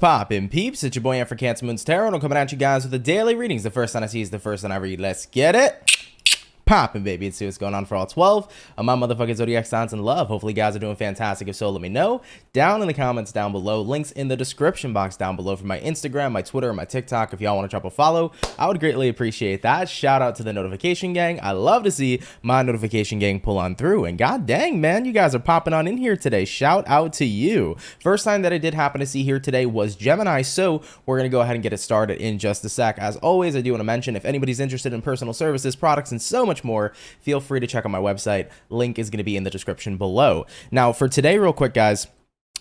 poppin', peeps? It's your boy for CancerMoonsTarot, and I'm coming at you guys with the daily readings. The first one I see is the first one I read. Let's get it poppin', baby, and see what's going on for all 12 of my motherfucking zodiac signs in love. Hopefully, you guys are doing fantastic. If so, let me know down in the comments down below. Links in the description box down below for my Instagram, my Twitter, and my TikTok. If y'all want to drop a follow, I would greatly appreciate that. Shout out to the notification gang. I love to see my notification gang pull on through. And god dang, man, you guys are popping on in here today. Shout out to you. First sign that I did happen to see here today was Gemini, so we're going to go ahead and get it started in just a sec. As always, I do want to mention, if anybody's interested in personal services, products, and so much more, feel free to check out my website. Link is going to be in the description below. Now, for today, real quick, guys.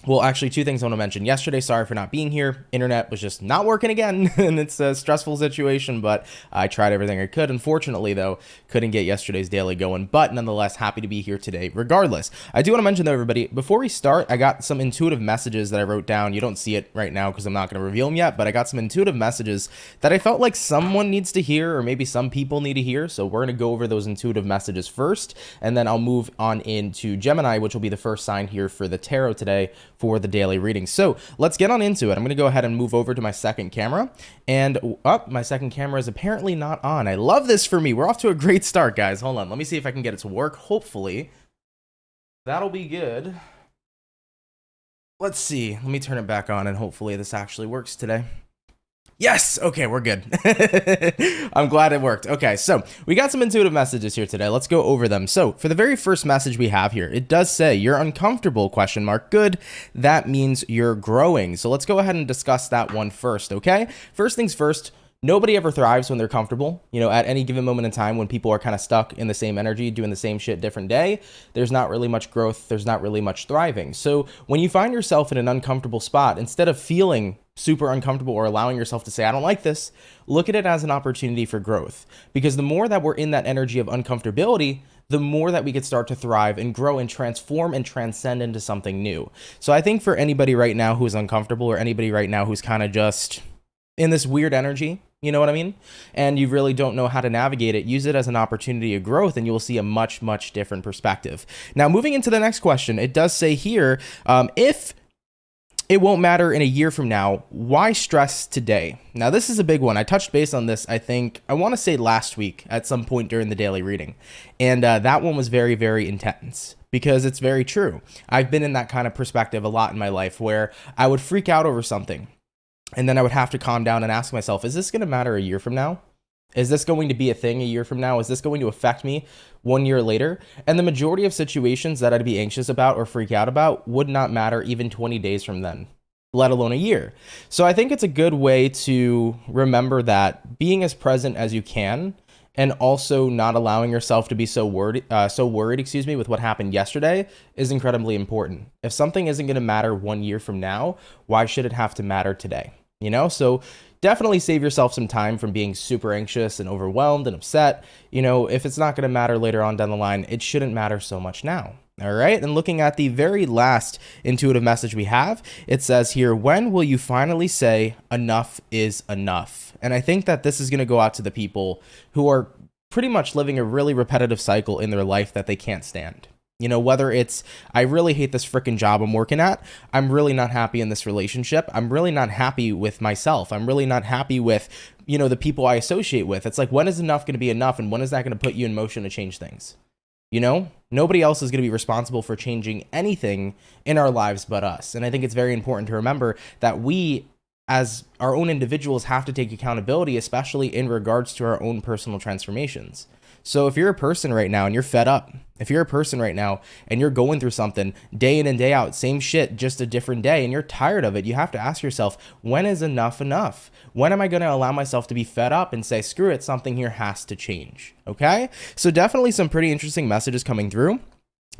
Well, actually, two things I want to mention. Yesterday, sorry for not being here. Internet was just not working again, and it's a stressful situation, but I tried everything I could. Unfortunately, though, couldn't get yesterday's daily going, but nonetheless, happy to be here today regardless. I do want to mention, though, everybody, before we start, I got some intuitive messages that I wrote down. You don't see it right now because I'm not going to reveal them yet, but I got some intuitive messages that I felt like someone needs to hear, or maybe some people need to hear, so we're going to go over those intuitive messages first, and then I'll move on into Gemini, which will be the first sign here for the tarot today, for the daily reading. So let's get on into it. I'm going to go ahead and move over to my second camera, and my second camera is apparently not on. I love this for me. We're off to a great start, guys. Hold on. Let me see if I can get it to work. Hopefully that'll be good. Let's see. Let me turn it back on, and hopefully this actually works today. Yes. Okay, we're good. I'm glad it worked. Okay, so we got some intuitive messages here today. Let's go over them. So for the very first message we have here, it does say you're uncomfortable, question mark. Good. That means you're growing. So let's go ahead and discuss that one first, okay? First things first. Nobody ever thrives when they're comfortable. You know, at any given moment in time when people are kind of stuck in the same energy, doing the same shit different day, there's not really much growth. There's not really much thriving. So when you find yourself in an uncomfortable spot, instead of feeling super uncomfortable or allowing yourself to say, I don't like this, look at it as an opportunity for growth. Because the more that we're in that energy of uncomfortability, the more that we could start to thrive and grow and transform and transcend into something new. So I think for anybody right now who's uncomfortable, or anybody right now who's kind of just in this weird energy, you know what I mean? And you really don't know how to navigate it, use it as an opportunity of growth, and you'll see a much, much different perspective. Now, moving into the next question, it does say here, if it won't matter in a year from now, why stress today? Now, this is a big one. I touched base on this, I want to say last week at some point during the daily reading. And that one was very, very intense, because it's very true. I've been in that kind of perspective a lot in my life, where I would freak out over something, and then I would have to calm down and ask myself, is this going to matter a year from now? Is this going to be a thing a year from now? Is this going to affect me 1 year later? And the majority of situations that I'd be anxious about or freak out about would not matter even 20 days from then, let alone a year. So I think it's a good way to remember that being as present as you can, and also not allowing yourself to be so worried, with what happened yesterday, is incredibly important. If something isn't going to matter 1 year from now, why should it have to matter today? You know, so definitely save yourself some time from being super anxious and overwhelmed and upset. You know, if it's not going to matter later on down the line, it shouldn't matter so much now. All right. And looking at the very last intuitive message we have, it says here, when will you finally say enough is enough? And I think that this is going to go out to the people who are pretty much living a really repetitive cycle in their life that they can't stand. You know, whether it's, I really hate this freaking job I'm working at. I'm really not happy in this relationship. I'm really not happy with myself. I'm really not happy with, you know, the people I associate with. It's like, when is enough going to be enough? And when is that going to put you in motion to change things? You know, nobody else is going to be responsible for changing anything in our lives but us. And I think it's very important to remember that we, as our own individuals, have to take accountability, especially in regards to our own personal transformations. So if you're a person right now and you're fed up, if you're a person right now and you're going through something day in and day out, same shit, just a different day, and you're tired of it, you have to ask yourself, when is enough enough? When am I going to allow myself to be fed up and say, screw it, something here has to change? Okay? So definitely some pretty interesting messages coming through.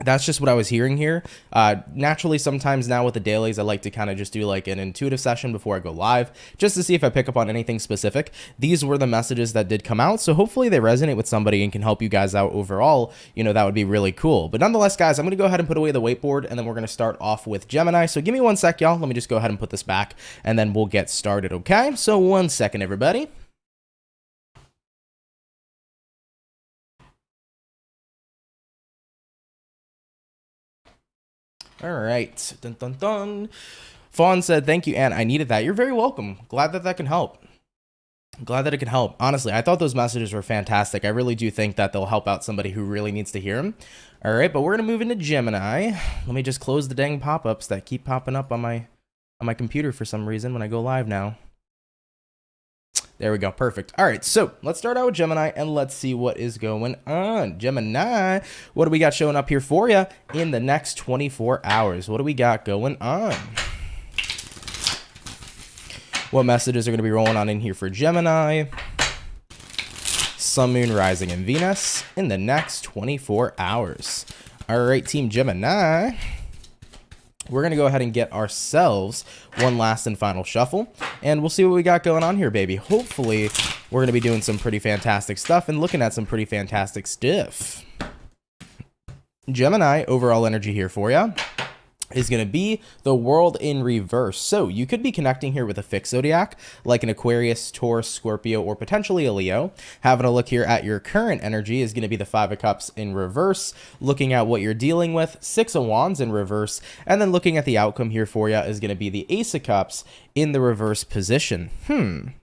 That's just what I was hearing here. Naturally, sometimes now with the dailies, I like to kind of just do like an intuitive session before I go live, just to see if I pick up on anything specific. These were the messages that did come out, so hopefully they resonate with somebody and can help you guys out overall. You know, that would be really cool. But nonetheless, guys, I'm going to go ahead and put away the whiteboard, and then we're going to start off with Gemini. So give me 1 sec, y'all. Let me just go ahead and put this back, and then we'll get started, okay? So 1 second, everybody. All right. Dun, dun, dun. Fawn said, thank you, Anne. I needed that. You're very welcome. Glad that can help. Glad that it can help. Honestly, I thought those messages were fantastic. I really do think that they'll help out somebody who really needs to hear them. All right, but we're going to move into Gemini. Let me just close the dang pop-ups that keep popping up on my computer for some reason when I go live now. There we go. Perfect. All right, so let's start out with Gemini and let's see what is going on. Gemini, what do we got showing up here for you in the next 24 hours? What do we got going on? What messages are going to be rolling on in here for Gemini? Sun, Moon, Rising, and Venus in the next 24 hours. All right, Team Gemini. We're going to go ahead and get ourselves one last and final shuffle, and we'll see what we got going on here, baby. Hopefully, we're going to be doing some pretty fantastic stuff and looking at some pretty fantastic stuff. Gemini, overall energy here for you is going to be the world in reverse. So you could be connecting here with a fixed zodiac, like an Aquarius, Taurus, Scorpio, or potentially a Leo. Having a look here at your current energy is going to be the Five of Cups in reverse, looking at what you're dealing with, Six of Wands in reverse, and then looking at the outcome here for you is going to be the Ace of Cups in the reverse position.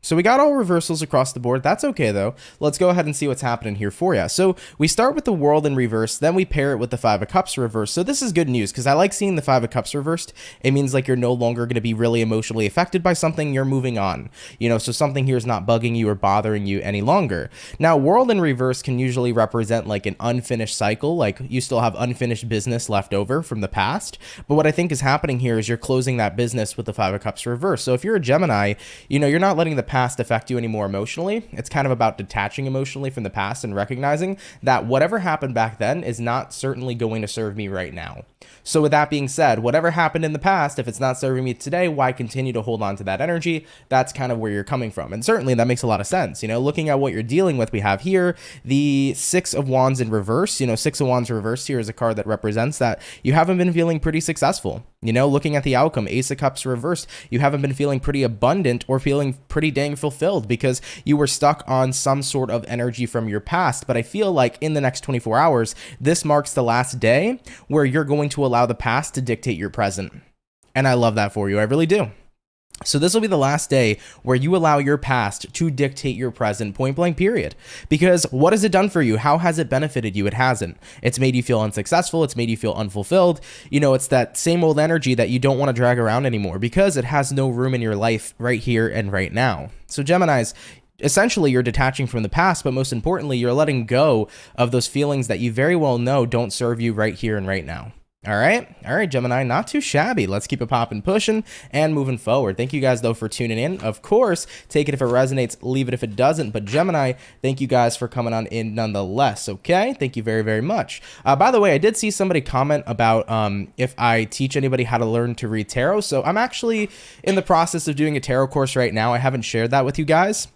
So we got all reversals across the board. That's okay, though. Let's go ahead and see what's happening here for you. So we start with the world in reverse, then we pair it with the Five of Cups reverse. So this is good news because I like seeing the Five of Cups reversed. It means like you're no longer going to be really emotionally affected by something. You're moving on, you know, so something here is not bugging you or bothering you any longer. Now, world in reverse can usually represent like an unfinished cycle, like you still have unfinished business left over from the past. But what I think is happening here is you're closing that business with the Five of Cups reverse. So if you're a Gemini, you know, you're not letting the past affect you anymore emotionally. It's kind of about detaching emotionally from the past and recognizing that whatever happened back then is not certainly going to serve me right now. So with that being said, whatever happened in the past, if it's not serving me today, why continue to hold on to that energy? That's kind of where you're coming from. And certainly that makes a lot of sense. You know, looking at what you're dealing with, we have here the Six of Wands in reverse. You know, Six of Wands reversed here is a card that represents that you haven't been feeling pretty successful. You know, looking at the outcome, Ace of Cups reversed, you haven't been feeling pretty abundant or feeling pretty dang fulfilled because you were stuck on some sort of energy from your past. But I feel like in the next 24 hours, this marks the last day where you're going to allow the past to dictate your present. And I love that for you. I really do. So this will be the last day where you allow your past to dictate your present, point blank, period. Because what has it done for you? How has it benefited you? It hasn't. It's made you feel unsuccessful. It's made you feel unfulfilled. You know, it's that same old energy that you don't want to drag around anymore because it has no room in your life right here and right now. So Geminis, essentially you're detaching from the past, but most importantly, you're letting go of those feelings that you very well know don't serve you right here and right now. All right, Gemini, not too shabby. Let's keep it popping, pushing, and moving forward. Thank you guys, though, for tuning in. Of course, take it if it resonates, leave it if it doesn't. But Gemini, thank you guys for coming on in nonetheless, okay? Thank you very, very much. By the way, I did see somebody comment about if I teach anybody how to learn to read tarot. So I'm actually in the process of doing a tarot course right now. I haven't shared that with you guys,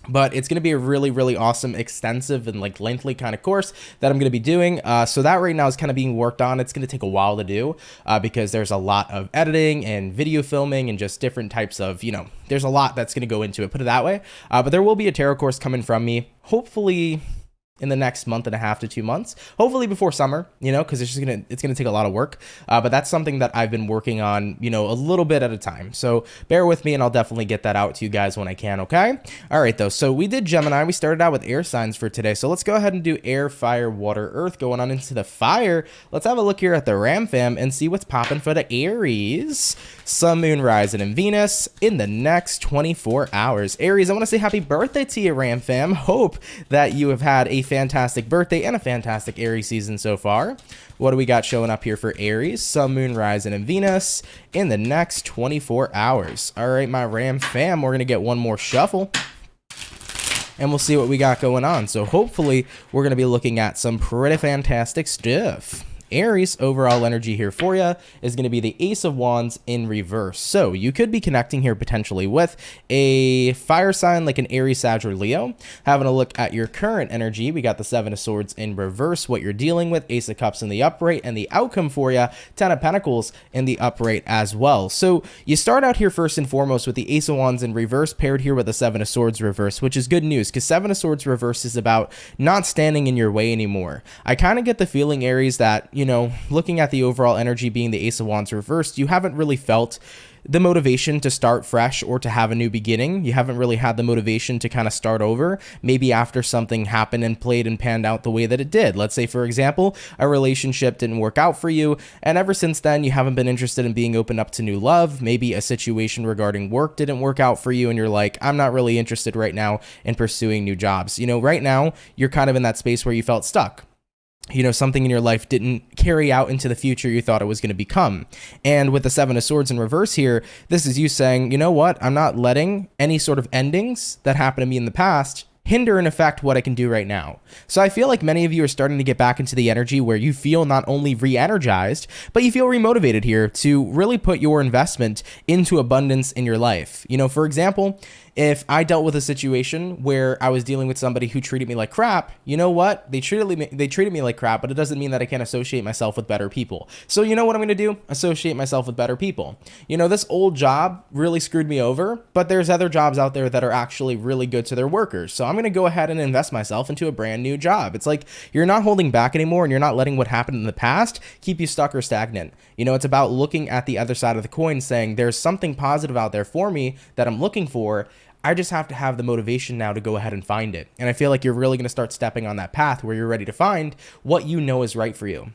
but it's going to be a really, really awesome, extensive, and like lengthy kind of course that I'm going to be doing. So that right now is kind of being worked on. It's going to take a while to do because there's a lot of editing and video filming and just different types of, you know, there's a lot that's going to go into it, put it that way. But there will be a tarot course coming from me, hopefully in the next month and a half to 2 months, hopefully before summer, you know, because it's gonna take a lot of work. But that's something that I've been working on, you know, a little bit at a time. So bear with me and I'll definitely get that out to you guys when I can, okay? All right, though. So we did Gemini. We started out with air signs for today. So let's go ahead and do air, fire, water, earth, going on into the fire. Let's have a look here at the Ram fam and see what's popping for the Aries. Sun, Moon, Rising, and Venus in the next 24 hours. Aries, I want to say happy birthday to you, Ram fam. Hope that you have had a fantastic birthday and a fantastic Aries season so far. What do we got showing up here for Aries? Sun, Moon, Rising, and Venus in the next 24 hours. All right, my Ram fam, we're going to get one more shuffle and we'll see what we got going on. So hopefully we're going to be looking at some pretty fantastic stuff. Aries, overall energy here for you is going to be the Ace of Wands in reverse. So you could be connecting here potentially with a fire sign like an Aries, Sag, or Leo. Having a look at your current energy, we got the Seven of Swords in reverse, what you're dealing with, Ace of Cups in the upright, and the outcome for you, Ten of Pentacles in the upright as well. So you start out here first and foremost with the Ace of Wands in reverse paired here with the Seven of Swords reverse, which is good news because Seven of Swords reverse is about not standing in your way anymore. I kind of get the feeling, Aries, that, you know, looking at the overall energy being the Ace of Wands reversed, you haven't really felt the motivation to start fresh or to have a new beginning. You haven't really had the motivation to kind of start over, maybe after something happened and played and panned out the way that it did. Let's say, for example, a relationship didn't work out for you, and ever since then, you haven't been interested in being open up to new love. Maybe a situation regarding work didn't work out for you, and you're like, I'm not really interested right now in pursuing new jobs. Right now, you're kind of in that space where you felt stuck. Something in your life didn't carry out into the future you thought it was going to become. And with the Seven of Swords in reverse here, this is you saying, you know what? I'm not letting any sort of endings that happened to me in the past hinder and affect what I can do right now. So I feel like many of you are starting to get back into the energy where you feel not only re-energized, but you feel remotivated here to really put your investment into abundance in your life. For example, if I dealt with a situation where I was dealing with somebody who treated me like crap, you know what? They treated me like crap, but it doesn't mean that I can't associate myself with better people. So you know what I'm going to do? Associate myself with better people. This old job really screwed me over, but there's other jobs out there that are actually really good to their workers. So I'm going to go ahead and invest myself into a brand new job. It's like you're not holding back anymore, and you're not letting what happened in the past keep you stuck or stagnant. It's about looking at the other side of the coin, saying there's something positive out there for me that I'm looking for. I just have to have the motivation now to go ahead and find it. And I feel like you're really going to start stepping on that path where you're ready to find what you know is right for you.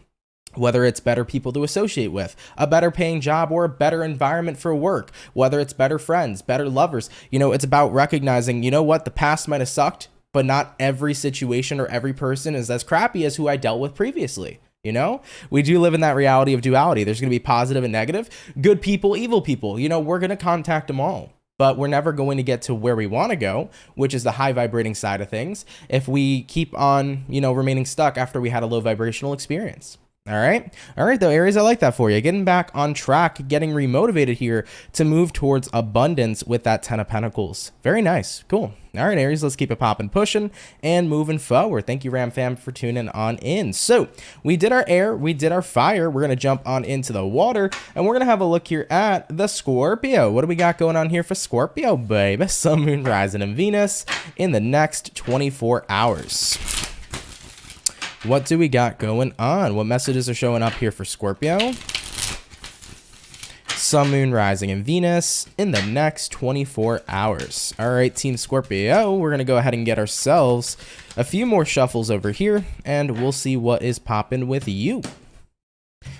Whether it's better people to associate with, a better paying job, or a better environment for work, whether it's better friends, better lovers. It's about recognizing, what, the past might have sucked, but not every situation or every person is as crappy as who I dealt with previously. We do live in that reality of duality. There's going to be positive and negative, good people, evil people. We're going to contact them all. But we're never going to get to where we want to go, which is the high vibrating side of things, if we keep on, remaining stuck after we had a low vibrational experience. All right, though, Aries, I like that for you. Getting back on track, getting remotivated here to move towards abundance with that 10 of Pentacles. Very nice. Cool. All right, Aries, let's keep it popping, pushing, and moving forward. Thank you, Ram Fam, for tuning on in. So we did our air, we did our fire. We're going to jump on into the water, and we're going to have a look here at the Scorpio. What do we got going on here for Scorpio, baby? Sun, Moon, Rising, and Venus in the next 24 hours. What do we got going on? What messages are showing up here for Scorpio? Sun, Moon, Rising, and Venus in the next 24 hours. All right, Team Scorpio, we're going to go ahead and get ourselves a few more shuffles over here, and we'll see what is popping with you.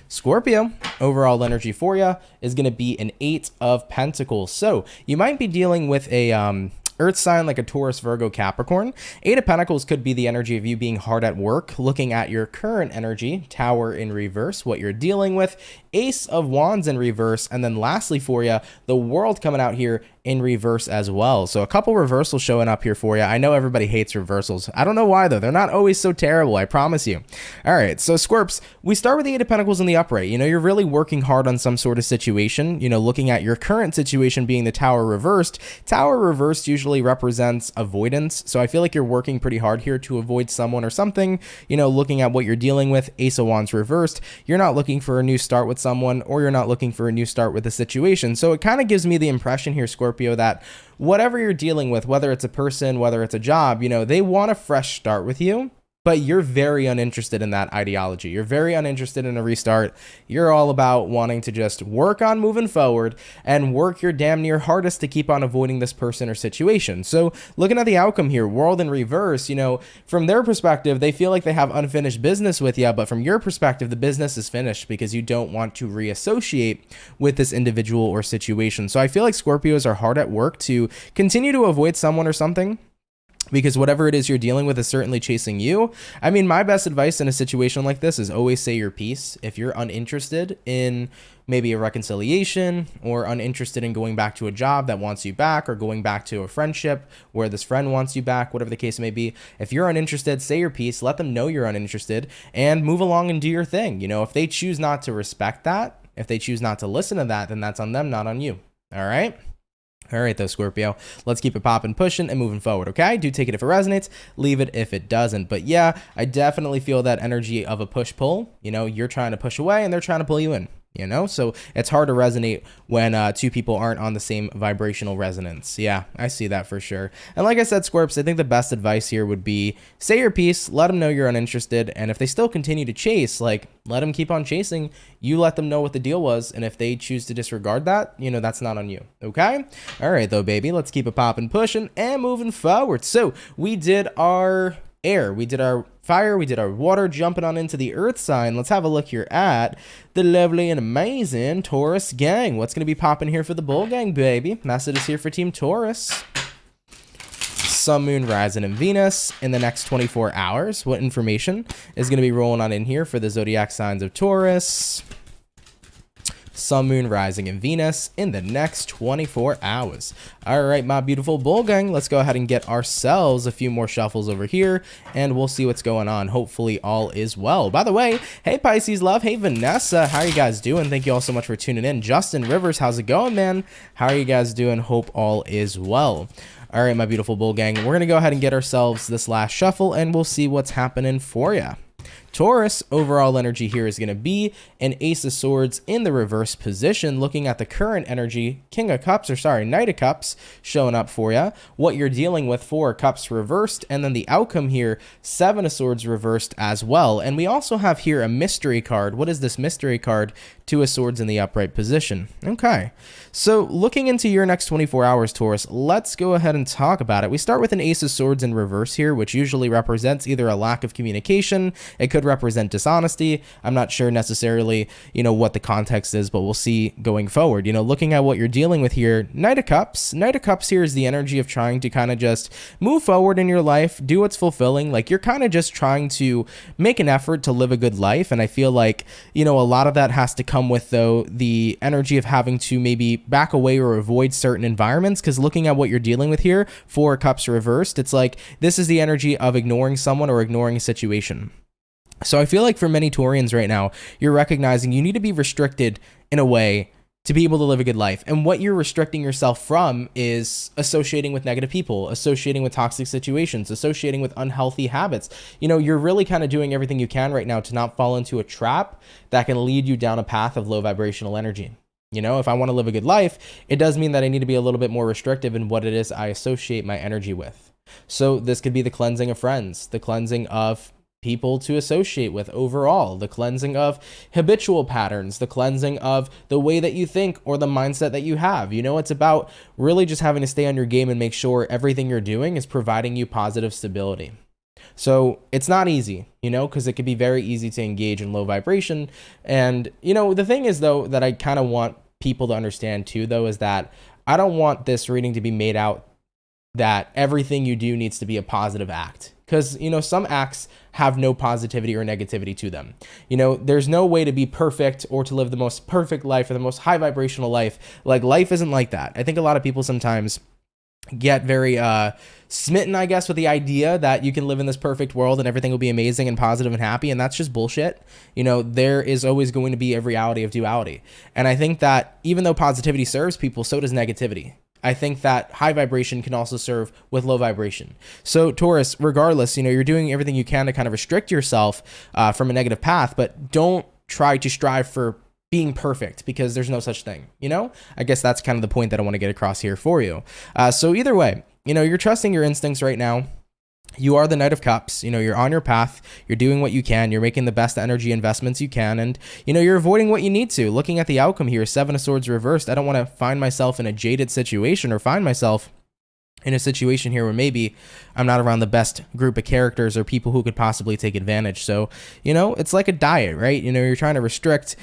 Scorpio, overall energy for you is going to be an 8 of Pentacles. So you might be dealing with a Earth sign like a Taurus, Virgo, Capricorn. 8 of Pentacles could be the energy of you being hard at work, looking at your current energy, Tower in reverse, what you're dealing with, Ace of Wands in reverse, and then lastly for you, the World coming out here in reverse as well. So a couple reversals showing up here for you. I know everybody hates reversals. I don't know why though. They're not always so terrible, I promise you. All right, so Scorps, we start with the 8 of Pentacles in the upright. You're really working hard on some sort of situation, looking at your current situation being the Tower reversed. Tower reversed usually represents avoidance. So I feel like you're working pretty hard here to avoid someone or something, looking at what you're dealing with. Ace of Wands reversed. You're not looking for a new start with someone, or you're not looking for a new start with a situation. So it kind of gives me the impression here, Scorpio, that whatever you're dealing with, whether it's a person, whether it's a job, they want a fresh start with you, but you're very uninterested in that ideology. You're very uninterested in a restart. You're all about wanting to just work on moving forward and work your damn near hardest to keep on avoiding this person or situation. So looking at the outcome here, World in reverse, from their perspective, they feel like they have unfinished business with you, but from your perspective, the business is finished because you don't want to reassociate with this individual or situation. So I feel like Scorpios are hard at work to continue to avoid someone or something, because whatever it is you're dealing with is certainly chasing you. I mean, my best advice in a situation like this is always say your piece. If you're uninterested in maybe a reconciliation, or uninterested in going back to a job that wants you back, or going back to a friendship where this friend wants you back, whatever the case may be, if you're uninterested, say your piece, let them know you're uninterested, and move along and do your thing. If they choose not to respect that, if they choose not to listen to that, then that's on them, not on you. All right? All right, though, Scorpio, let's keep it popping, pushing, and moving forward, okay? Do take it if it resonates, leave it if it doesn't. But yeah, I definitely feel that energy of a push-pull. You're trying to push away, and they're trying to pull you in. you know? So it's hard to resonate when two people aren't on the same vibrational resonance. Yeah, I see that for sure. And like I said, Scorps, I think the best advice here would be say your piece, let them know you're uninterested, and if they still continue to chase, like, let them keep on chasing. You let them know what the deal was, and if they choose to disregard that, you know, that's not on you, okay? All right, though, baby, let's keep it popping, pushing, and moving forward. So we did our air, we did our fire, we did our water, jumping on into the earth sign. Let's have a look here at the lovely and amazing Taurus gang. What's going to be popping here for the bull gang, baby? Message is here for Team Taurus. Sun, Moon, Rising, and Venus in the next 24 hours. What information is going to be rolling on in here for the zodiac signs of Taurus? Sun, Moon, Rising, and Venus in the next 24 hours. All right, my beautiful bull gang, let's go ahead and get ourselves a few more shuffles over here, and we'll see what's going on. Hopefully all is well. By the way, hey Pisces love, hey Vanessa, how are you guys doing? Thank you all so much for tuning in. Justin Rivers, how's it going, man? How are you guys doing? Hope all is well. All right, my beautiful bull gang, we're gonna go ahead and get ourselves this last shuffle, and we'll see what's happening for you. Taurus, overall energy here is going to be an Ace of Swords in the reverse position. Looking at the current energy, King of Cups, or sorry, Knight of Cups showing up for you. What you're dealing with, 4 Cups reversed, and then the outcome here, 7 of Swords reversed as well. And we also have here a mystery card. What is this mystery card? 2 of Swords in the upright position. Okay, so looking into your next 24 hours, Taurus, let's go ahead and talk about it. We start with an Ace of Swords in reverse here, which usually represents either a lack of communication. It could represent dishonesty. I'm not sure necessarily, you know, what the context is, but we'll see going forward. You know, looking at what you're dealing with here, Knight of Cups. Knight of Cups here is the energy of trying to kind of just move forward in your life, do what's fulfilling. Like, you're kind of just trying to make an effort to live a good life. And I feel like, you know, a lot of that has to come with, though, the energy of having to maybe back away or avoid certain environments. Because looking at what you're dealing with here, 4 Cups reversed, it's like this is the energy of ignoring someone or ignoring a situation. So I feel like for many Taurians right now, you're recognizing you need to be restricted in a way to be able to live a good life. And what you're restricting yourself from is associating with negative people, associating with toxic situations, associating with unhealthy habits. You know, you're really kind of doing everything you can right now to not fall into a trap that can lead you down a path of low vibrational energy. You know, if I want to live a good life, it does mean that I need to be a little bit more restrictive in what it is I associate my energy with. So this could be the cleansing of friends, the cleansing of people to associate with overall, the cleansing of habitual patterns, the cleansing of the way that you think or the mindset that you have. You know, it's about really just having to stay on your game and make sure everything you're doing is providing you positive stability. So it's not easy, you know, because it could be very easy to engage in low vibration. And, you know, the thing is, though, that I kind of want people to understand too, though, is that I don't want this reading to be made out that everything you do needs to be a positive act. Because, you know, some acts have no positivity or negativity to them. You know, there's no way to be perfect or to live the most perfect life or the most high vibrational life. Like, life isn't like that. I think a lot of people sometimes get very smitten, I guess, with the idea that you can live in this perfect world and everything will be amazing and positive and happy. And that's just bullshit. You know, there is always going to be a reality of duality. And I think that even though positivity serves people, so does negativity. I think that high vibration can also serve with low vibration. So Taurus, regardless, you know, you're doing everything you can to kind of restrict yourself from a negative path, but don't try to strive for being perfect, because there's no such thing, you know? I guess that's kind of the point that I want to get across here for you. So either way, you know, you're trusting your instincts right now. You are the Knight of Cups. You know, you're on your path. You're doing what you can. You're making the best energy investments you can. And, you know, you're avoiding what you need to. Looking at the outcome here, 7 of Swords reversed. I don't want to find myself in a jaded situation or find myself in a situation here where maybe I'm not around the best group of characters or people who could possibly take advantage. So, you know, it's like a diet, right? You know, you're trying to restrict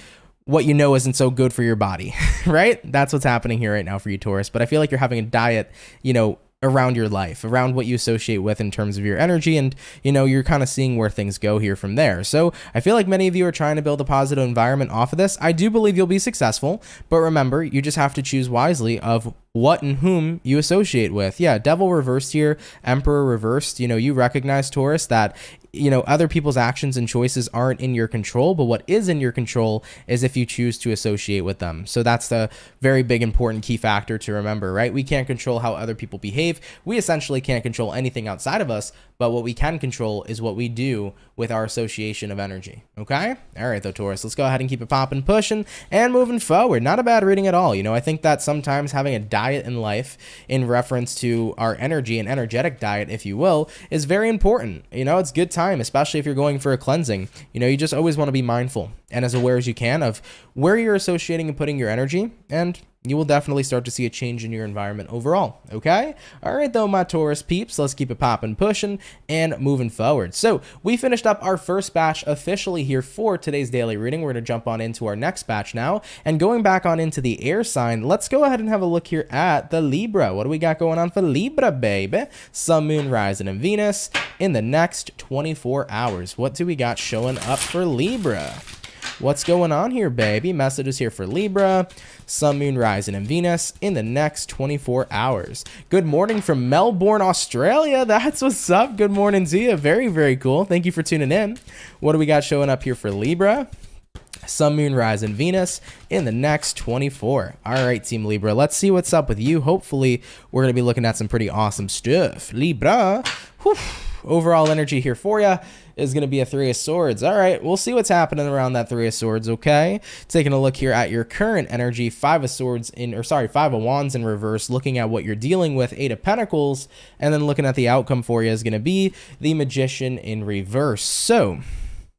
what you know isn't so good for your body, right? That's what's happening here right now for you, Taurus. But I feel like you're having a diet, you know, around your life, around what you associate with in terms of your energy. And, you know, you're kind of seeing where things go here from there. So I feel like many of you are trying to build a positive environment off of this. I do believe you'll be successful, but remember, you just have to choose wisely of what and whom you associate with. Yeah, Devil reversed here, Emperor reversed. You know, you recognize, Taurus, that, you know, other people's actions and choices aren't in your control, but what is in your control is if you choose to associate with them. So that's the very big, important key factor to remember, right? We can't control how other people behave. We essentially can't control anything outside of us, but what we can control is what we do with our association of energy. Okay? All right, though, Taurus, let's go ahead and keep it popping, pushing, and moving forward. Not a bad reading at all. You know, I think that sometimes having a diet in life in reference to our energy, an energetic diet, if you will, is very important. You know, it's good time, especially if you're going for a cleansing. You know, you just always want to be mindful and as aware as you can of where you're associating and putting your energy, and you will definitely start to see a change in your environment overall. Okay? All right, though, my Taurus peeps, let's keep it popping, pushing, and moving forward. So we finished up our first batch officially here for today's daily reading. We're going to jump on into our next batch now. And going back on into the air sign, let's go ahead and have a look here at the Libra. What do we got going on for Libra, baby? Sun, Moon, Rising, and Venus in the next 24 hours. What do we got showing up for Libra? What's going on here, baby? Messages here for Libra, Sun, Moon, Rising, and Venus in the next 24 hours. Good morning from Melbourne, Australia. That's what's up. Good morning to you. Very, very cool. Thank you for tuning in. What do we got showing up here for Libra? Sun, Moon, Rising, Venus in the next 24. All right, Team Libra, let's see what's up with you. Hopefully, we're going to be looking at some pretty awesome stuff. Libra, whew, overall energy here for you is going to be a Three of Swords. All right, we'll see what's happening around that Three of Swords, okay? Taking a look here at your current energy, Five of Wands in reverse, looking at what you're dealing with, Eight of Pentacles, and then looking at the outcome for you is going to be the Magician in reverse. So,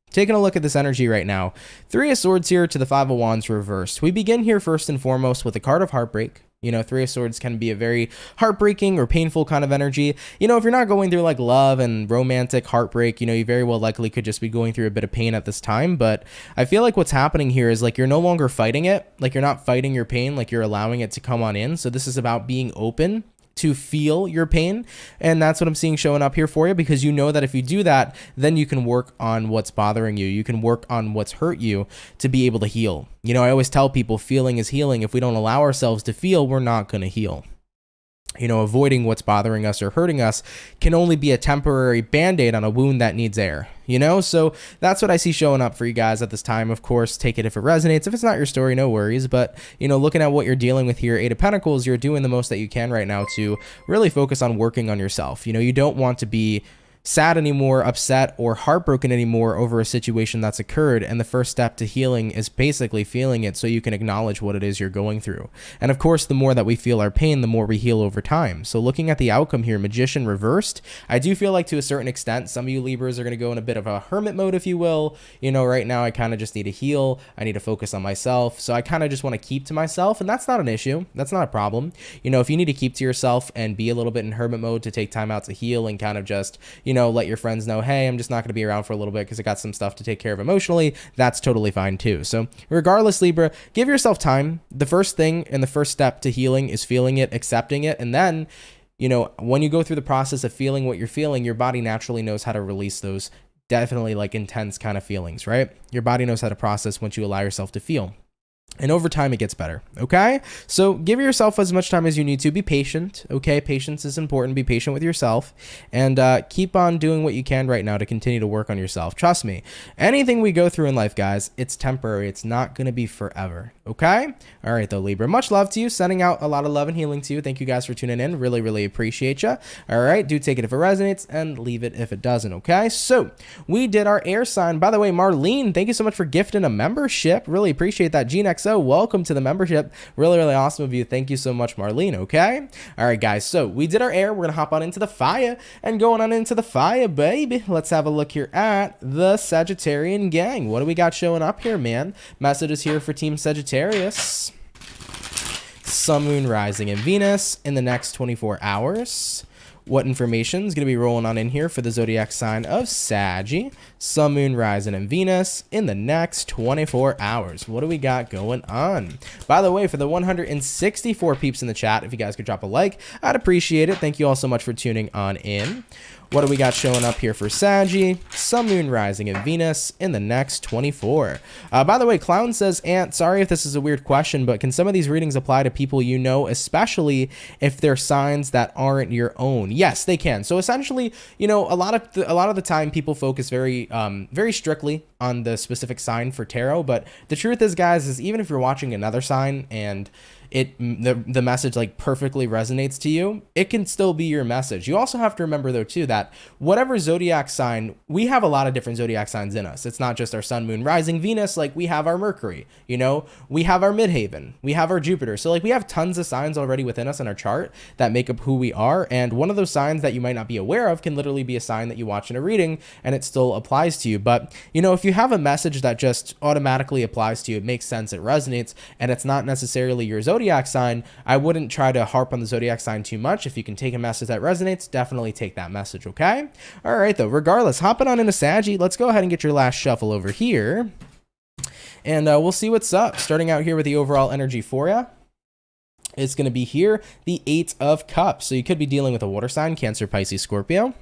taking a look at this energy right now, Three of Swords here to the Five of Wands reversed. We begin here first and foremost with a card of heartbreak. You know, Three of Swords can be a very heartbreaking or painful kind of energy. You know, if you're not going through like love and romantic heartbreak, you know, you very well likely could just be going through a bit of pain at this time. But I feel like what's happening here is like you're no longer fighting it. Like you're not fighting your pain, like you're allowing it to come on in. So this is about being open to feel your pain, and that's what I'm seeing showing up here for you, because you know that if you do that, then you can work on what's bothering you. You can work on what's hurt you to be able to heal. You know, I always tell people feeling is healing. If we don't allow ourselves to feel, we're not going to heal. You know, avoiding what's bothering us or hurting us can only be a temporary band-aid on a wound that needs air, you know? So that's what I see showing up for you guys at this time. Of course, take it if it resonates. If it's not your story, no worries. But, you know, looking at what you're dealing with here, Eight of Pentacles, you're doing the most that you can right now to really focus on working on yourself. You know, you don't want to be sad anymore, upset, or heartbroken anymore over a situation that's occurred. And the first step to healing is basically feeling it so you can acknowledge what it is you're going through. And of course, the more that we feel our pain, the more we heal over time. So looking at the outcome here, Magician reversed, I do feel like to a certain extent, some of you Libras are going to go in a bit of a hermit mode, if you will. You know, right now I kind of just need to heal. I need to focus on myself. So I kind of just want to keep to myself, and that's not an issue. That's not a problem. You know, if you need to keep to yourself and be a little bit in hermit mode to take time out to heal and kind of just, you know, let your friends know, hey, I'm just not going to be around for a little bit because I got some stuff to take care of emotionally, that's totally fine too. So regardless, Libra, give yourself time. The first thing and the first step to healing is feeling it, accepting it, and then, you know, when you go through the process of feeling what you're feeling, your body naturally knows how to release those definitely like intense kind of feelings, right? Your body knows how to process once you allow yourself to feel. And over time, it gets better, okay? So give yourself as much time as you need to. Be patient, okay? Patience is important. Be patient with yourself. And keep on doing what you can right now to continue to work on yourself. Trust me, anything we go through in life, guys, it's temporary. It's not going to be forever, okay? All right, though, Libra. Much love to you. Sending out a lot of love and healing to you. Thank you guys for tuning in. Really, really appreciate you. All right, do take it if it resonates and leave it if it doesn't, okay? So we did our air sign. By the way, Marlene, thank you so much for gifting a membership. Really appreciate that. GeneXO, welcome to the membership. Really, really awesome of you. Thank you so much, Marlene, okay? All right, guys, so we did our air. We're going to hop on into the fire, and going on into the fire, baby. Let's have a look here at the Sagittarian gang. What do we got showing up here, man? Messages here for Team Sagittarius. Sun, Moon, Rising, and Venus in the next 24 hours. what information is going to be rolling on in here for the zodiac sign of Saggy, Sun, Moon, Rising, and Venus in the next 24 hours. What do we got going on? By the way, for the 164 peeps in the chat, if you guys could drop a like, I'd appreciate it. Thank you all so much for tuning on in. What do we got showing up here for Saggy, Sun, Moon, Rising, and Venus in the next 24? By the way, Clown says, Ant, sorry if this is a weird question, but can some of these readings apply to people you know, especially if they're signs that aren't your own? Yes, they can. So essentially, you know, a lot of the time people focus very strictly on the specific sign for tarot, but the truth is, guys, is even if you're watching another sign and the message like perfectly resonates to you, it can still be your message. You also have to remember though too that whatever zodiac sign, we have a lot of different zodiac signs in us. It's not just our Sun, Moon, Rising, Venus. Like we have our Mercury, you know, we have our Midhaven, we have our Jupiter. So like we have tons of signs already within us in our chart that make up who we are. And one of those signs that you might not be aware of can literally be a sign that you watch in a reading and it still applies to you. But you know, if you have a message that just automatically applies to you, it makes sense, it resonates, and it's not necessarily your zodiac sign, I wouldn't try to harp on the zodiac sign too much. If you can take a message that resonates, definitely take that message, okay? All right, though, regardless, hopping on into Saggy, let's go ahead and get your last shuffle over here, and we'll see what's up. Starting out here with the overall energy for you. It's going to be here, the 8 of Cups. So you could be dealing with a water sign, Cancer, Pisces, Scorpio.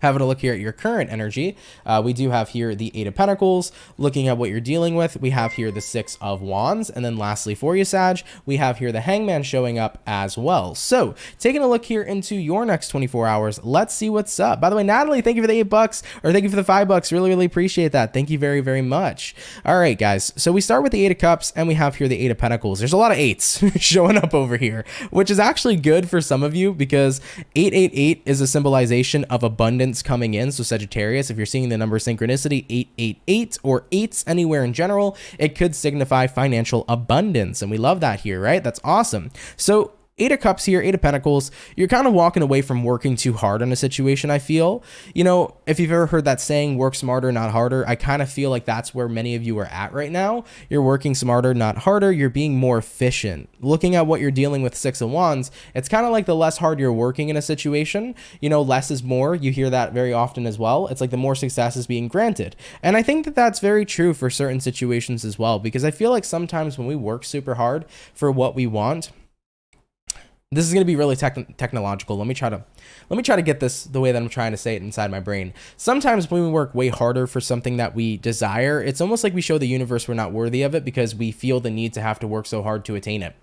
Having a look here at your current energy, we do have here the 8 of Pentacles. Looking at what you're dealing with, we have here the 6 of Wands. And then lastly for you, Sag, we have here the Hangman showing up as well. So taking a look here into your next 24 hours, let's see what's up. By the way, Natalie, thank you for the $8, or thank you for the $5. Really, really appreciate that. Thank you very, very much. All right, guys. So we start with the 8 of Cups and we have here the 8 of Pentacles. There's a lot of 8s showing up over here, which is actually good for some of you because 888 is a symbolization of abundance coming in. So Sagittarius, if you're seeing the number synchronicity 888 or 8s anywhere in general, it could signify financial abundance. And we love that here, right? That's awesome. So 8 of Cups here, 8 of Pentacles, you're kind of walking away from working too hard on a situation, I feel. You know, if you've ever heard that saying, work smarter, not harder, I kind of feel like that's where many of you are at right now. You're working smarter, not harder. You're being more efficient. Looking at what you're dealing with 6 of Wands, it's kind of like the less hard you're working in a situation, you know, less is more. You hear that very often as well. It's like the more success is being granted. And I think that that's very true for certain situations as well, because I feel like sometimes when we work super hard for what we want, this is going to be really technological. Let me try to get this the way that I'm trying to say it inside my brain. Sometimes when we work way harder for something that we desire, it's almost like we show the universe we're not worthy of it because we feel the need to have to work so hard to attain it.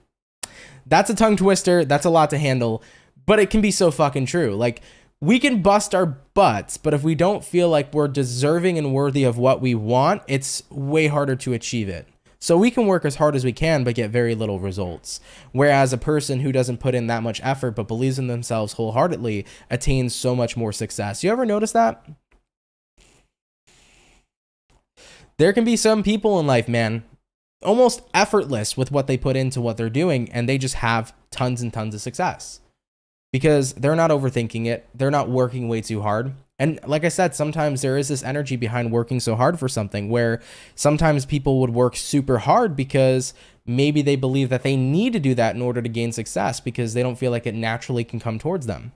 That's a tongue twister. That's a lot to handle, but it can be so fucking true. Like, we can bust our butts, but if we don't feel like we're deserving and worthy of what we want, it's way harder to achieve it. So we can work as hard as we can, but get very little results. Whereas a person who doesn't put in that much effort, but believes in themselves wholeheartedly, attains so much more success. You ever notice that? There can be some people in life, man, almost effortless with what they put into what they're doing, and they just have tons and tons of success. Because they're not overthinking it. They're not working way too hard. And like I said, sometimes there is this energy behind working so hard for something where sometimes people would work super hard because maybe they believe that they need to do that in order to gain success because they don't feel like it naturally can come towards them.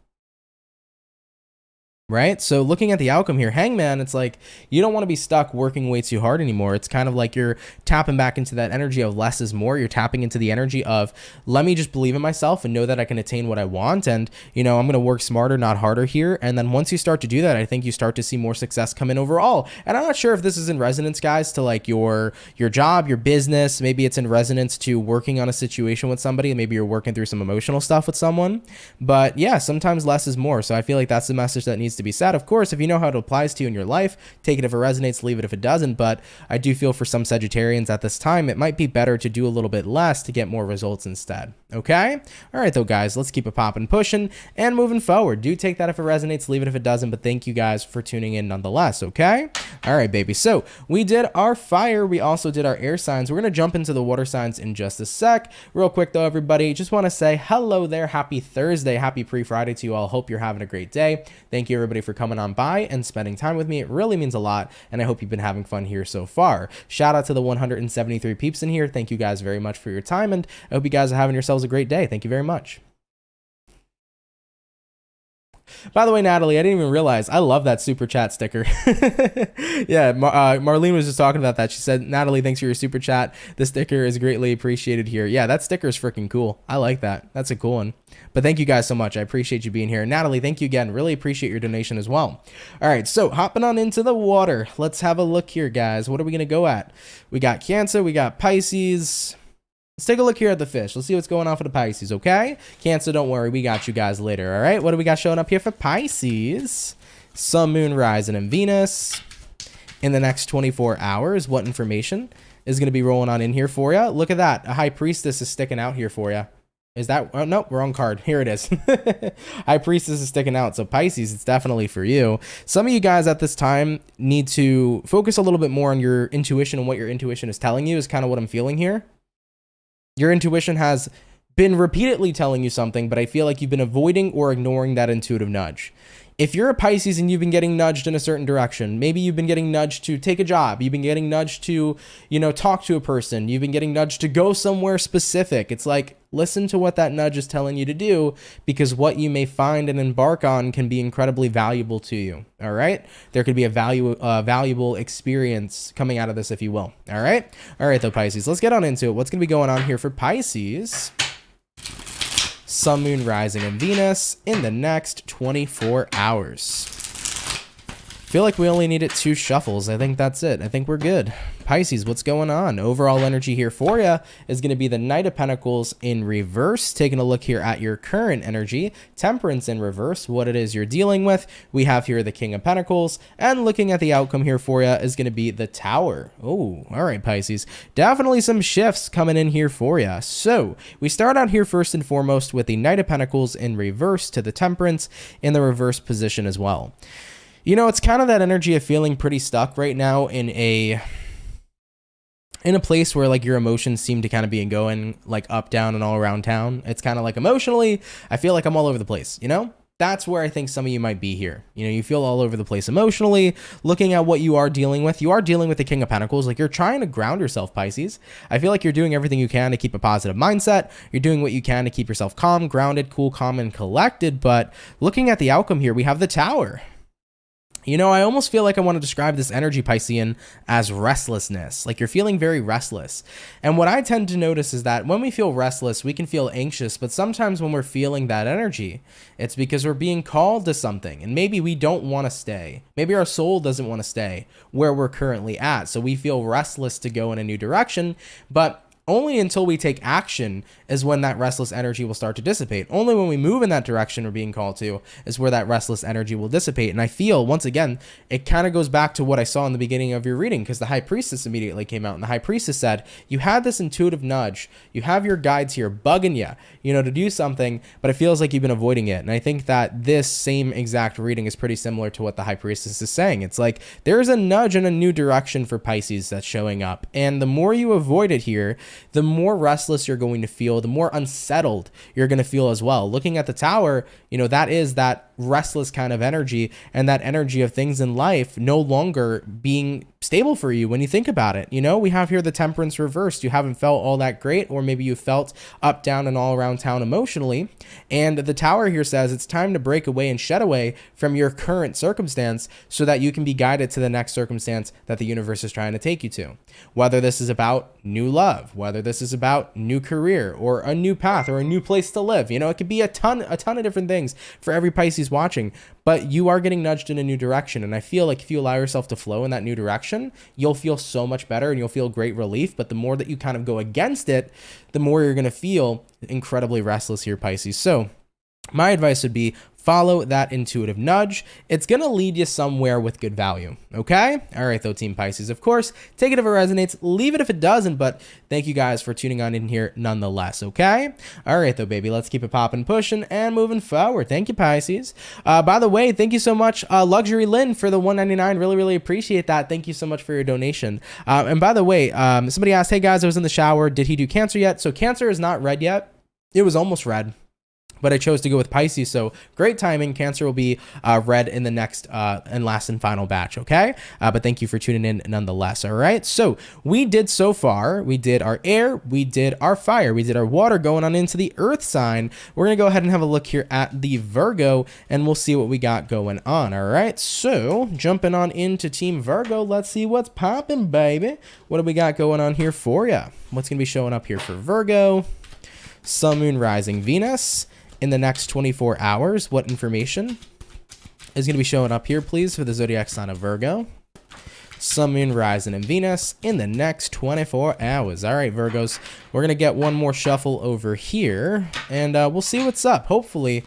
Right? So looking at the outcome here, Hangman, it's like you don't want to be stuck working way too hard anymore. It's kind of like you're tapping back into that energy of less is more. You're tapping into the energy of let me just believe in myself and know that I can attain what I want. And, you know, I'm going to work smarter, not harder here. And then once you start to do that, I think you start to see more success come in overall. And I'm not sure if this is in resonance, guys, to like your job, your business. Maybe it's in resonance to working on a situation with somebody. Maybe you're working through some emotional stuff with someone. But yeah, sometimes less is more. So I feel like that's the message that needs to be said. Of course, if you know how it applies to you in your life, take it if it resonates, leave it if it doesn't. But I do feel for some Sagittarians at this time, it might be better to do a little bit less to get more results instead. Okay? All right, though, guys, let's keep it popping, pushing, and moving forward. Do take that if it resonates, leave it if it doesn't. But thank you guys for tuning in nonetheless. Okay? All right, baby. So we did our fire. We also did our air signs. We're going to jump into the water signs in just a sec. Real quick, though, everybody, just want to say hello there. Happy Thursday. Happy pre-Friday to you all. Hope you're having a great day. Thank you, everybody, for coming on by and spending time with me. It really means a lot, and I hope you've been having fun here so far. Shout out to the 173 peeps in here. Thank you guys very much for your time, and I hope you guys are having yourselves a great day. Thank you very much. By the way, Natalie, I didn't even realize. I love that super chat sticker. Yeah, Marlene was just talking about that. She said, Natalie, thanks for your super chat. The sticker is greatly appreciated here. Yeah, that sticker is freaking cool. I like that. That's a cool one. But thank you guys so much. I appreciate you being here. And Natalie, thank you again. Really appreciate your donation as well. All right, so hopping on into the water. Let's have a look here, guys. What are we going to go at? We got Cancer. We got Pisces. Let's take a look here at the fish. Let's see what's going on for the Pisces, okay? Cancer, don't worry. We got you guys later, all right? What do we got showing up here for Pisces? Sun, Moon, Rising, and Venus. In the next 24 hours, what information is going to be rolling on in here for you? Look at that. A High Priestess is sticking out here for you. Is that... Oh, nope, wrong card. Here it is. High Priestess is sticking out. So Pisces, it's definitely for you. Some of you guys at this time need to focus a little bit more on your intuition and what your intuition is telling you is kind of what I'm feeling here. Your intuition has been repeatedly telling you something, but I feel like you've been avoiding or ignoring that intuitive nudge. If you're a Pisces and you've been getting nudged in a certain direction, maybe you've been getting nudged to take a job, you've been getting nudged to, talk to a person, you've been getting nudged to go somewhere specific. It's like, listen to what that nudge is telling you to do, because what you may find and embark on can be incredibly valuable to you. All right. There could be a valuable experience coming out of this, if you will. All right. All right, though, Pisces, let's get on into it. What's going to be going on here for Pisces? Sun, Moon, Rising, and Venus in the next 24 hours. Feel like we only needed 2 shuffles. I think that's it. I think we're good. Pisces, what's going on? Overall energy here for you is going to be the Knight of Pentacles in reverse. Taking a look here at your current energy, Temperance in reverse, what it is you're dealing with. We have here the King of Pentacles, and looking at the outcome here for you is going to be the Tower. Oh, all right, Pisces. Definitely some shifts coming in here for you. So we start out here first and foremost with the Knight of Pentacles in reverse to the Temperance in the reverse position as well. It's kind of that energy of feeling pretty stuck right now in a place where like your emotions seem to kind of be going like up, down, and all around town. It's kind of like emotionally, I feel like I'm all over the place, That's where I think some of you might be here. You feel all over the place emotionally, looking at what you are dealing with. You are dealing with the King of Pentacles. Like, you're trying to ground yourself, Pisces. I feel like you're doing everything you can to keep a positive mindset. You're doing what you can to keep yourself calm, grounded, cool, calm, and collected. But looking at the outcome here, we have the Tower. I almost feel like I want to describe this energy, Piscean, as restlessness. Like, you're feeling very restless. And what I tend to notice is that when we feel restless, we can feel anxious. But sometimes when we're feeling that energy, it's because we're being called to something. And maybe we don't want to stay. Maybe our soul doesn't want to stay where we're currently at. So we feel restless to go in a new direction. But only until we take action is when that restless energy will start to dissipate. Only when we move in that direction we're being called to is where that restless energy will dissipate. And I feel, once again, it kind of goes back to what I saw in the beginning of your reading, because the High Priestess immediately came out, and the High Priestess said, you had this intuitive nudge. You have your guides here bugging you, to do something, but it feels like you've been avoiding it. And I think that this same exact reading is pretty similar to what the High Priestess is saying. It's like there's a nudge in a new direction for Pisces that's showing up. And the more you avoid it here, the more restless you're going to feel, the more unsettled you're going to feel as well. Looking at the Tower, that is that restless kind of energy, and that energy of things in life no longer being stable for you when you think about it. We have here the Temperance reversed. You haven't felt all that great, or maybe you felt up, down, and all around town emotionally. And the Tower here says it's time to break away and shed away from your current circumstance so that you can be guided to the next circumstance that the universe is trying to take you to. Whether this is about new love, whether this is about new career or a new path or a new place to live. It could be a ton of different things for every Pisces watching, but you are getting nudged in a new direction. And I feel like if you allow yourself to flow in that new direction, you'll feel so much better and you'll feel great relief. But the more that you kind of go against it, the more you're going to feel incredibly restless here, Pisces. So my advice would be follow that intuitive nudge. It's going to lead you somewhere with good value. Okay? All right, though, Team Pisces. Of course, take it if it resonates. Leave it if it doesn't. But thank you guys for tuning on in here nonetheless. Okay? All right, though, baby. Let's keep it popping, pushing, and moving forward. Thank you, Pisces. By the way, thank you so much, Luxury Lynn, for the $1.99. Really, really appreciate that. Thank you so much for your donation. And by the way, somebody asked, hey, guys, I was in the shower. Did he do Cancer yet? So Cancer is not read yet. It was almost read, but I chose to go with Pisces. So great timing. Cancer will be read in the next and last and final batch. Okay. But thank you for tuning in nonetheless. All right. So we did so far, we did our air, we did our fire, we did our water, going on into the earth sign. We're going to go ahead and have a look here at the Virgo, and we'll see what we got going on. All right. So jumping on into Team Virgo, let's see what's popping, baby. What do we got going on here for you? What's going to be showing up here for Virgo? Sun, Moon, Rising, Venus in the next 24 hours. What information is going to be showing up here, please, for the zodiac sign of Virgo? Sun, Moon, Rising, and Venus in the next 24 hours. All right, Virgos, we're going to get one more shuffle over here, and we'll see what's up. Hopefully,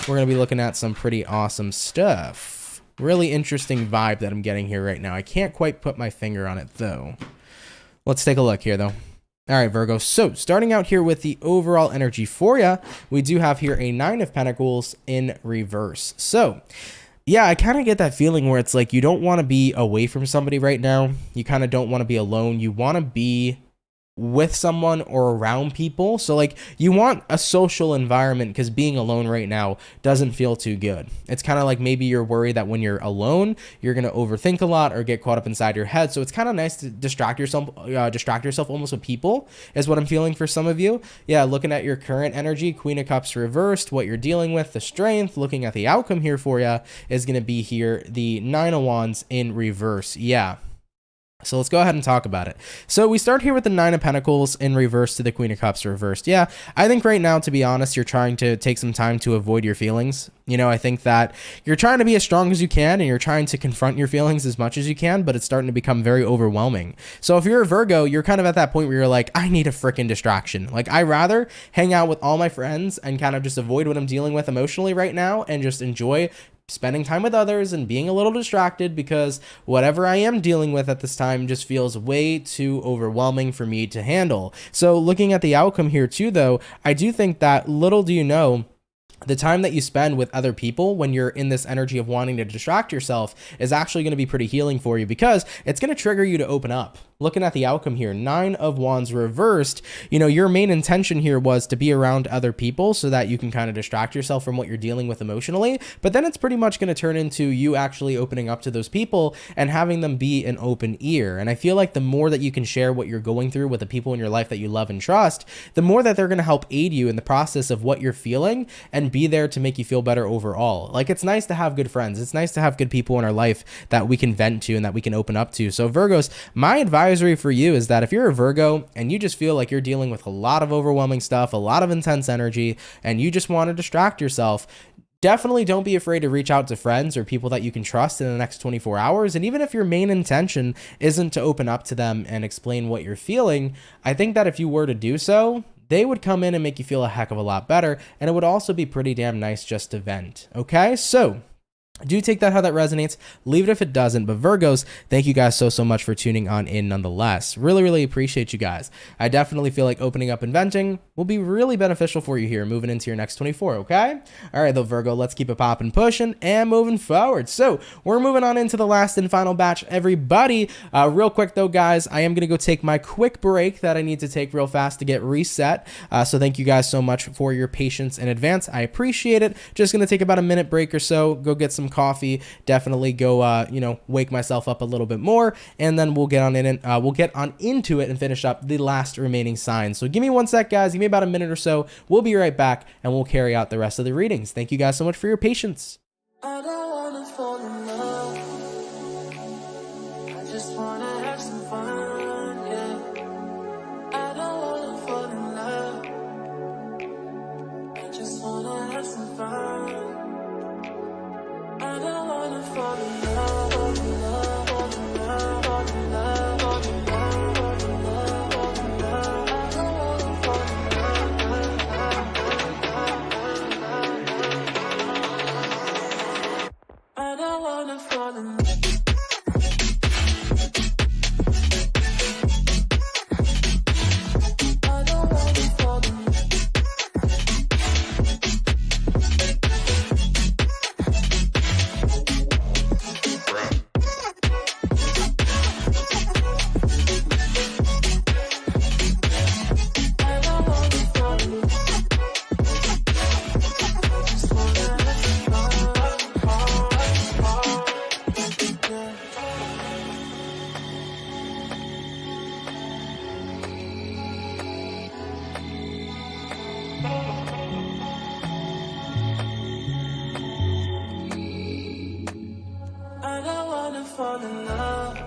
we're going to be looking at some pretty awesome stuff. Really interesting vibe that I'm getting here right now. I can't quite put my finger on it, though. Let's take a look here, though. All right, Virgo. So starting out here with the overall energy for you, we do have here a 9 of Pentacles in reverse. So yeah, I kind of get that feeling where it's like you don't want to be away from somebody right now. You kind of don't want to be alone. You want to be with someone or around people. So like you want a social environment, because being alone right now doesn't feel too good. It's kind of like maybe you're worried that when you're alone, you're going to overthink a lot or get caught up inside your head. So it's kind of nice to distract yourself almost with people is what I'm feeling for some of you. Yeah, looking at your current energy, Queen of Cups reversed, what you're dealing with, the strength, looking at the outcome here for you is going to be here, the 9 of Wands in reverse. Yeah. So let's go ahead and talk about it. So we start here with the 9 of Pentacles in reverse to the Queen of Cups reversed. Yeah, I think right now, to be honest, you're trying to take some time to avoid your feelings. You know, I think that you're trying to be as strong as you can and you're trying to confront your feelings as much as you can, but it's starting to become very overwhelming. So if you're a Virgo, you're kind of at that point where you're like, I need a freaking distraction. Like, I rather hang out with all my friends and kind of just avoid what I'm dealing with emotionally right now and just enjoy spending time with others and being a little distracted, because whatever I am dealing with at this time just feels way too overwhelming for me to handle. So looking at the outcome here too, though, I do think that, little do you know, the time that you spend with other people when you're in this energy of wanting to distract yourself is actually going to be pretty healing for you, because it's going to trigger you to open up. Looking at the outcome here, 9 of Wands reversed, you know, your main intention here was to be around other people so that you can kind of distract yourself from what you're dealing with emotionally. But then it's pretty much going to turn into you actually opening up to those people and having them be an open ear. And I feel like the more that you can share what you're going through with the people in your life that you love and trust, the more that they're going to help aid you in the process of what you're feeling and be there to make you feel better overall. Like, it's nice to have good friends. It's nice to have good people in our life that we can vent to and that we can open up to. So Virgos, my advice for you is that if you're a Virgo and you just feel like you're dealing with a lot of overwhelming stuff, a lot of intense energy, and you just want to distract yourself, definitely don't be afraid to reach out to friends or people that you can trust in the next 24 hours. And even if your main intention isn't to open up to them and explain what you're feeling, I think that if you were to do so, they would come in and make you feel a heck of a lot better. And it would also be pretty damn nice just to vent. Okay, so do take that how that resonates. Leave it if it doesn't. But Virgos, thank you guys so much for tuning on in nonetheless. Really appreciate you guys. I definitely feel like opening up and venting will be really beneficial for you here moving into your next 24, okay? All right, though, Virgo, let's keep it popping, pushing, and moving forward. So we're moving on into the last and final batch, everybody. Real quick, though, guys, I am going to go take my quick break that I need to take real fast to get reset. So thank you guys so much for your patience in advance. I appreciate it. Just going to take about a minute break or so, go get some coffee, definitely go wake myself up a little bit more, and then we'll get on into it and finish up the last remaining signs. So give me one sec, guys. Give me about a minute or so. We'll be right back and we'll carry out the rest of the readings. Thank you guys so much for your patience. I don't wanna fall in love. I just wanna have some fun, yeah. I don't wanna fall in love. I just wanna have some fun. I don't wanna fall in love, fall in love, fall in love, fall in love, fall in love, fall in love, fall in love. I don't wanna fall in love. fall in love.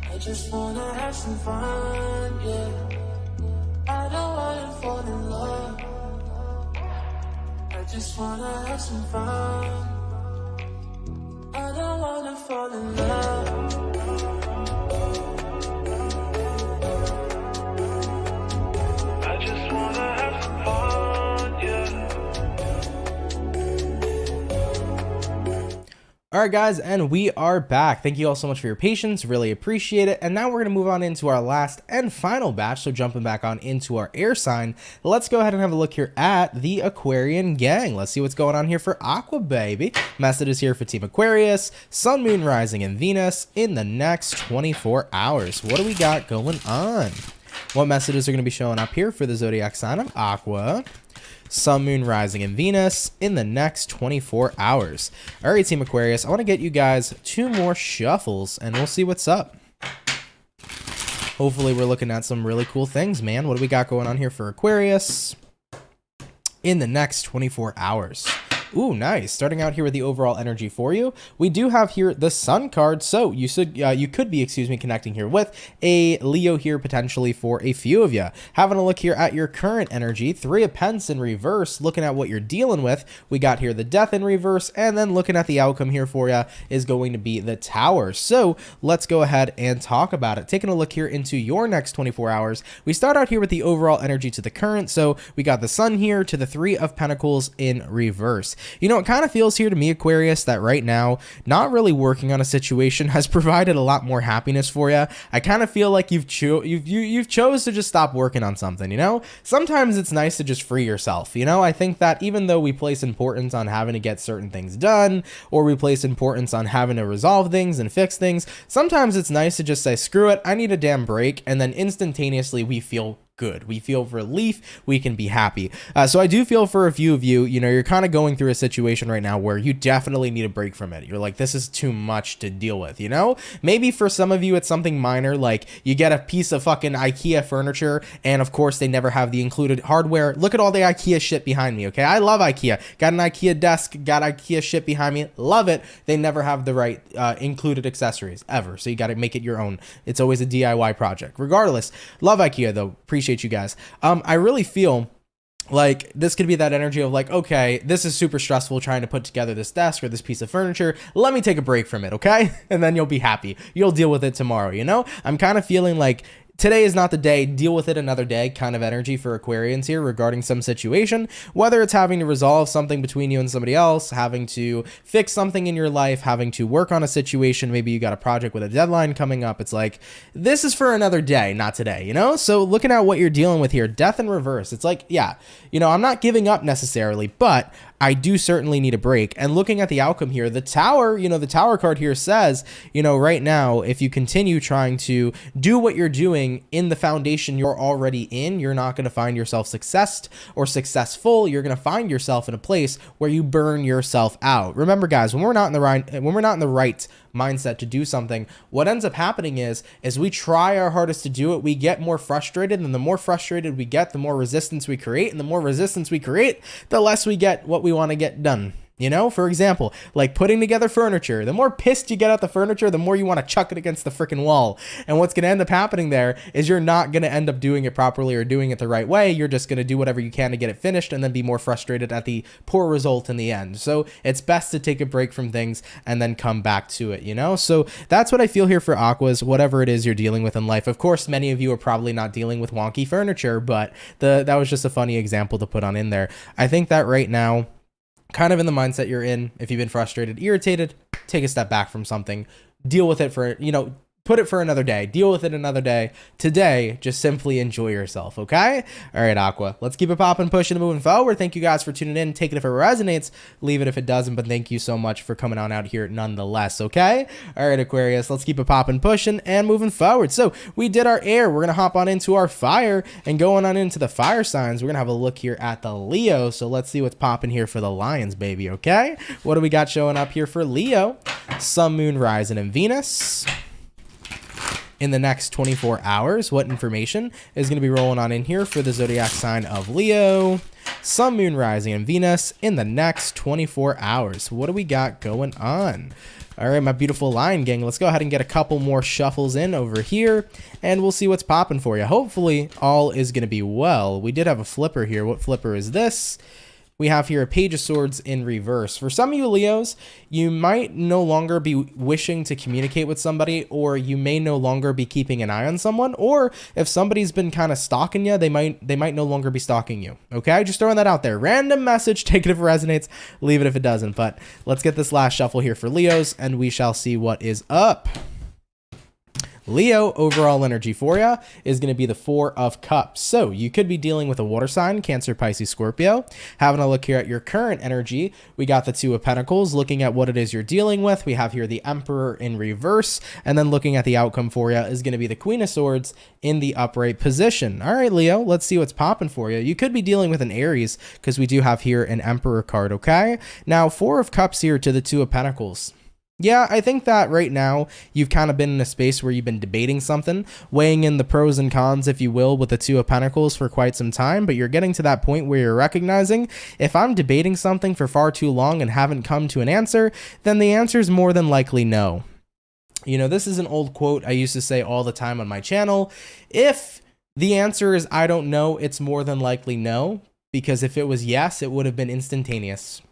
I just wanna have some fun, yeah. I don't wanna fall in love. I just wanna have some fun. I don't wanna fall in love. I just wanna have some fun, yeah. All right, guys, and we are back. Thank you all so much for your patience. Really appreciate it. And now we're going to move on into our last and final batch. So jumping back on into our air sign, let's go ahead and have a look here at the Aquarian gang. Let's see what's going on here for Aqua, baby. Messages here for Team Aquarius, Sun, Moon, Rising, and Venus in the next 24 hours. What do we got going on? What messages are going to be showing up here for the zodiac sign of Aqua, Sun, Moon, Rising, and Venus in the next 24 hours. All right, Team Aquarius, I want to get you guys 2 more shuffles, and we'll see what's up. Hopefully, we're looking at some really cool things, man. What do we got going on here for Aquarius in the next 24 hours? Ooh, nice. Starting out here with the overall energy for you, we do have here the Sun card. So you could be, connecting here with a Leo here potentially for a few of you. Having a look here at your current energy, 3 of Pentacles in reverse. Looking at what you're dealing with, we got here the Death in reverse, and then looking at the outcome here for you is going to be the Tower. So let's go ahead and talk about it. Taking a look here into your next 24 hours, we start out here with the overall energy to the current. So we got the Sun here to the 3 of Pentacles in reverse. You know, it kind of feels here to me, Aquarius, that right now, not really working on a situation has provided a lot more happiness for you. I kind of feel like you've chose to just stop working on something, you know? Sometimes it's nice to just free yourself, you know? I think that even though we place importance on having to get certain things done, or we place importance on having to resolve things and fix things, sometimes it's nice to just say, screw it, I need a damn break, and then instantaneously we feel good. We feel relief. We can be happy. So I do feel for a few of you, you know, you're kind of going through a situation right now where you definitely need a break from it. You're like, this is too much to deal with, you know? Maybe for some of you, it's something minor, like you get a piece of fucking IKEA furniture, and of course they never have the included hardware. Look at all the IKEA shit behind me, okay? I love IKEA. Got an IKEA desk, got IKEA shit behind me. Love it. They never have the right included accessories ever. So you got to make it your own. It's always a DIY project. Regardless, love IKEA though. Appreciate you guys. I really feel like this could be that energy of like, okay, this is super stressful trying to put together this desk or this piece of furniture. Let me take a break from it, okay? And then you'll be happy. You'll deal with it tomorrow, you know? I'm kind of feeling like today is not the day, deal with it another day kind of energy for Aquarians here regarding some situation, whether it's having to resolve something between you and somebody else, having to fix something in your life, having to work on a situation. Maybe you got a project with a deadline coming up. It's like, this is for another day, not today, you know? So looking at what you're dealing with here, Death in reverse, it's like, yeah, you know, I'm not giving up necessarily, but I do certainly need a break. And looking at the outcome here, the Tower, you know, the Tower card here says, you know, right now, if you continue trying to do what you're doing in the foundation you're already in, you're not going to find yourself successful. You're going to find yourself in a place where you burn yourself out. Remember, guys, when we're not in the right mindset to do something, what ends up happening is we try our hardest to do it, we get more frustrated, and the more frustrated we get, the more resistance we create, and the more resistance we create, the less we get what we want to get done. You know, for example, like putting together furniture, the more pissed you get at the furniture, the more you want to chuck it against the freaking wall. And what's going to end up happening there is you're not going to end up doing it properly or doing it the right way. You're just going to do whatever you can to get it finished and then be more frustrated at the poor result in the end. So it's best to take a break from things and then come back to it, you know? So that's what I feel here for Aquas, whatever it is you're dealing with in life. Of course, many of you are probably not dealing with wonky furniture, but that was just a funny example to put on in there. I think that right now, kind of in the mindset you're in, if you've been frustrated, irritated, take a step back from something, deal with it for, you know, put it for another day, deal with it another day. Today, just simply enjoy yourself, okay? All right, Aqua, let's keep it popping, pushing, and moving forward. Thank you guys for tuning in. Take it if it resonates, leave it if it doesn't, but thank you so much for coming on out here nonetheless, okay? All right, Aquarius, let's keep it popping, pushing, and moving forward. So we did our air. We're going to hop on into our fire, and going on into the fire signs, we're going to have a look here at the Leo. So let's see what's popping here for the Lions, baby, okay? What do we got showing up here for Leo? Sun, Moon, Rising, and Venus in the next 24 hours. What information is going to be rolling on in here for the zodiac sign of Leo, Sun, Moon, Rising, and Venus in the next 24 hours? What do we got going on? All right, my beautiful Lion Gang, let's go ahead and get a couple more shuffles in over here, and we'll see what's popping for you. Hopefully, all is going to be well. We did have a flipper here. What flipper is this? We have here a Page of Swords in reverse. For some of you Leos, you might no longer be wishing to communicate with somebody, or you may no longer be keeping an eye on someone, or if somebody's been kind of stalking you, they might no longer be stalking you. Okay, just throwing that out there. Random message, take it if it resonates, leave it if it doesn't. But let's get this last shuffle here for Leos, and we shall see what is up. Leo, overall energy for you is going to be the Four of Cups. So you could be dealing with a water sign, Cancer, Pisces, Scorpio. Having a look here at your current energy, we got the Two of Pentacles. Looking at what it is you're dealing with, we have here the Emperor in reverse. And then looking at the outcome for you is going to be the Queen of Swords in the upright position. All right, Leo, let's see what's popping for you. You could be dealing with an Aries because we do have here an Emperor card, okay? Now, Four of Cups here to the Two of Pentacles. Yeah, I think that right now you've kind of been in a space where you've been debating something, weighing in the pros and cons, if you will, with the Two of Pentacles for quite some time, but you're getting to that point where you're recognizing, if I'm debating something for far too long and haven't come to an answer, then the answer is more than likely no. You know, this is an old quote I used to say all the time on my channel. If the answer is I don't know, it's more than likely no, because if it was yes, it would have been instantaneous.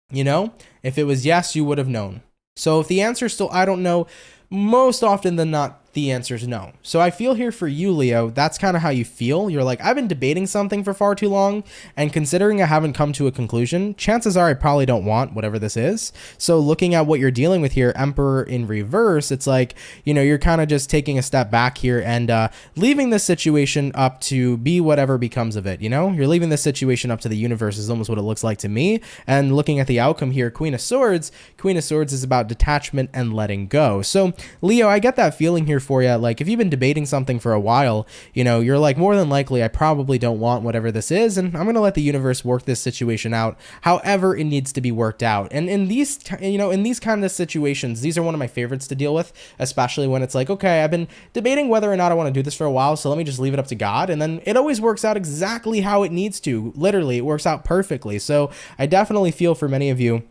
You know, if it was yes, you would have known. So if the answer is still I don't know, most often than not, the answer is no. So I feel here for you, Leo, that's kind of how you feel. You're like, I've been debating something for far too long, and considering I haven't come to a conclusion, chances are I probably don't want whatever this is. So looking at what you're dealing with here, Emperor in reverse, it's like, you know, you're kind of just taking a step back here and leaving this situation up to be whatever becomes of it, you know? You're leaving this situation up to the universe is almost what it looks like to me. And looking at the outcome here, Queen of Swords is about detachment and letting go. So Leo, I get that feeling here for you. Like if you've been debating something for a while, you know, you're like, more than likely I probably don't want whatever this is, and I'm going to let the universe work this situation out however it needs to be worked out. And in these, you know, in these kind of situations, these are one of my favorites to deal with, especially when it's like, okay, I've been debating whether or not I want to do this for a while, so let me just leave it up to God. And then it always works out exactly how it needs to. Literally, it works out perfectly. So I definitely feel for many of you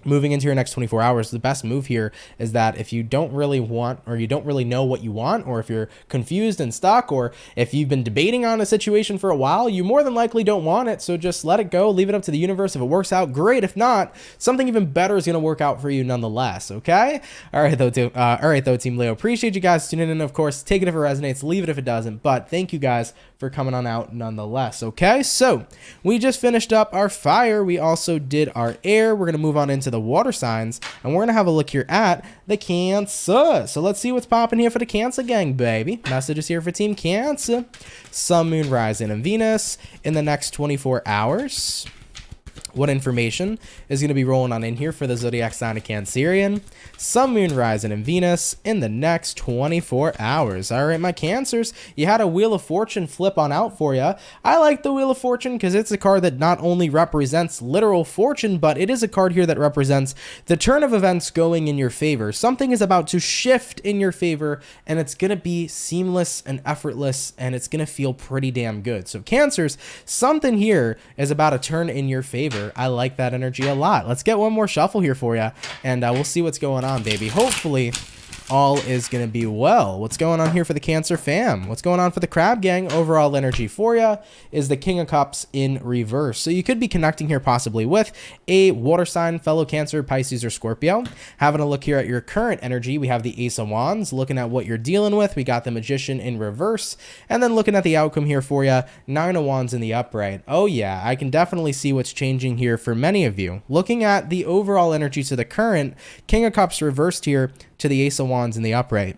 moving into your next 24 hours, the best move here is that if you don't really want, or you don't really know what you want, or if you're confused and stuck, or if you've been debating on a situation for a while, you more than likely don't want it. So just let it go, leave it up to the universe. If it works out, great. If not, something even better is going to work out for you nonetheless. Okay. All right, though, Team Leo, appreciate you guys tuning in. Of course, take it if it resonates, leave it if it doesn't, but thank you guys for coming on out nonetheless. Okay. So we just finished up our fire. We also did our air. We're going to move on into the water signs, and we're gonna have a look here at the Cancer. So let's see what's popping here for the Cancer gang, baby. Messages here for Team Cancer. Sun, Moon, Rising, and Venus in the next 24 hours. What information is going to be rolling on in here for the zodiac sign of Cancerian, Sun, Moon, Rising, and Venus in the next 24 hours. All right, my Cancers, you had a Wheel of Fortune flip on out for you. I like the Wheel of Fortune because it's a card that not only represents literal fortune, but it is a card here that represents the turn of events going in your favor. Something is about to shift in your favor, and it's going to be seamless and effortless, and it's going to feel pretty damn good. So Cancers, something here is about to turn in your favor. I like that energy a lot. Let's get one more shuffle here for you, and we'll see what's going on, baby. Hopefully all is going to be well. What's going on here for the Cancer fam? What's going on for the Crab gang? Overall energy for you is the King of Cups in reverse. So you could be connecting here possibly with a water sign, fellow Cancer, Pisces, or Scorpio. Having a look here at your current energy, we have the Ace of Wands. Looking at what you're dealing with, we got the Magician in reverse. And then looking at the outcome here for you, Nine of Wands in the upright. Oh yeah, I can definitely see what's changing here for many of you. Looking at the overall energy to the current, King of Cups reversed here to the Ace of Wands in the upright.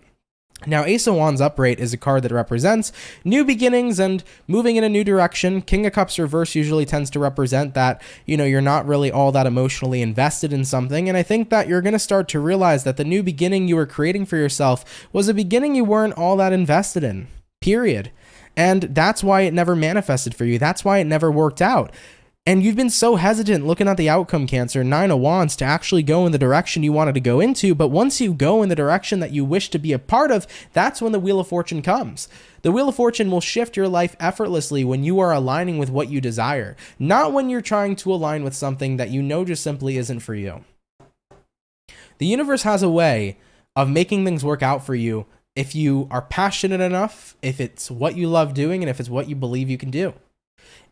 Now, Ace of Wands upright is a card that represents new beginnings and moving in a new direction. King of Cups reverse usually tends to represent that, you know, you're not really all that emotionally invested in something. And I think that you're going to start to realize that the new beginning you were creating for yourself was a beginning you weren't all that invested in, period. And that's why it never manifested for you. That's why it never worked out. And you've been so hesitant looking at the outcome, Cancer, 9 of Wands, to actually go in the direction you wanted to go into. But once you go in the direction that you wish to be a part of, that's when the Wheel of Fortune comes. The Wheel of Fortune will shift your life effortlessly when you are aligning with what you desire, not when you're trying to align with something that you know just simply isn't for you. The universe has a way of making things work out for you if you are passionate enough, if it's what you love doing, and if it's what you believe you can do.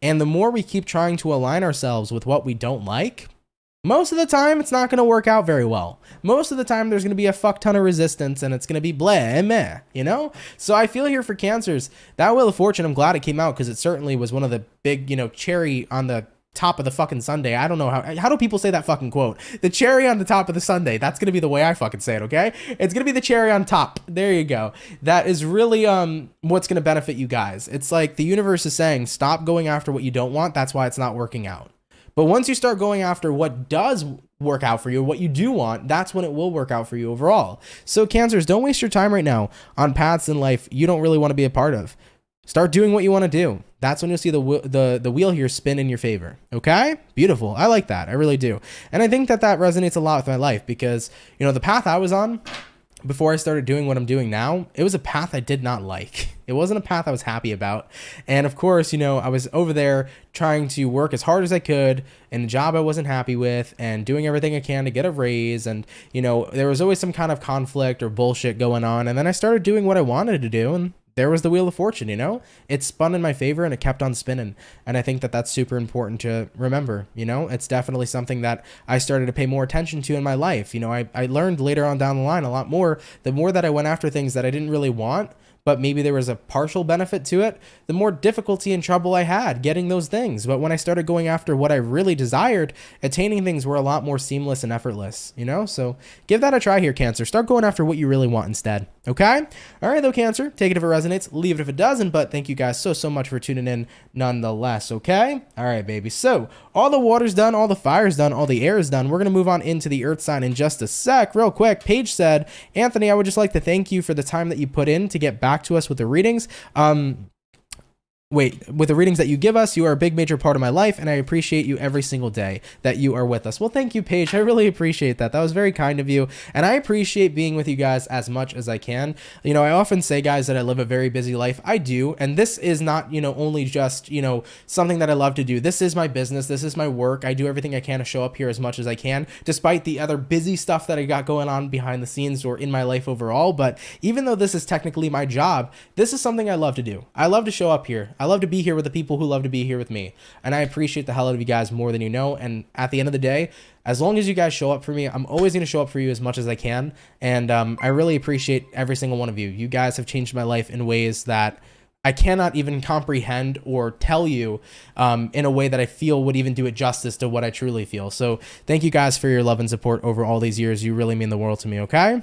And the more we keep trying to align ourselves with what we don't like, most of the time it's not going to work out very well. Most of the time there's going to be a fuck ton of resistance and it's going to be blah and meh, you know? So I feel here for Cancers, that Wheel of Fortune, I'm glad it came out because it certainly was one of the big, cherry on the top of the fucking sundae. I don't know how do people say that fucking quote? The cherry on the top of the sundae. That's going to be the way I fucking say it, okay? It's going to be the cherry on top. There you go. That is really what's going to benefit you guys. It's like the universe is saying, stop going after what you don't want. That's why it's not working out. But once you start going after what does work out for you, what you do want, that's when it will work out for you overall. So Cancers, don't waste your time right now on paths in life you don't really want to be a part of. Start doing what you want to do. That's when you'll see the wheel here spin in your favor. Okay? Beautiful. I like that. I really do. And I think that resonates a lot with my life because, the path I was on before I started doing what I'm doing now, it was a path I did not like. It wasn't a path I was happy about. And of course, I was over there trying to work as hard as I could in a job I wasn't happy with and doing everything I can to get a raise. And, there was always some kind of conflict or bullshit going on. And then I started doing what I wanted to do, and there was the Wheel of Fortune, it spun in my favor and it kept on spinning. And I think that that's super important to remember, it's definitely something that I started to pay more attention to in my life. I learned later on down the line a lot more, the more that I went after things that I didn't really want, but maybe there was a partial benefit to it, the more difficulty and trouble I had getting those things. But when I started going after what I really desired, attaining things were a lot more seamless and effortless, So give that a try here, Cancer. Start going after what you really want instead, okay? All right, though, Cancer, take it if it resonates, leave it if it doesn't, but thank you guys so much for tuning in nonetheless, okay? All right, baby. So all the water's done, all the fire's done, all the air is done. We're going to move on into the earth sign in just a sec. Real quick, Paige said, Anthony, I would just like to thank you for the time that you put in to get back to us with the readings. With the readings that you give us, you are a big major part of my life, and I appreciate you every single day that you are with us. Well, thank you, Paige. I really appreciate that. That was very kind of you, and I appreciate being with you guys as much as I can. I often say, guys, that I live a very busy life. I do, and this is not, only just, something that I love to do. This is my business. This is my work. I do everything I can to show up here as much as I can, despite the other busy stuff that I got going on behind the scenes or in my life overall. But even though this is technically my job, this is something I love to do. I love to show up here. I love to be here with the people who love to be here with me. And I appreciate the hell out of you guys more than you know. And at the end of the day, as long as you guys show up for me, I'm always going to show up for you as much as I can. And I really appreciate every single one of you. You guys have changed my life in ways that I cannot even comprehend or tell you in a way that I feel would even do it justice to what I truly feel. So thank you guys for your love and support over all these years. You really mean the world to me, okay?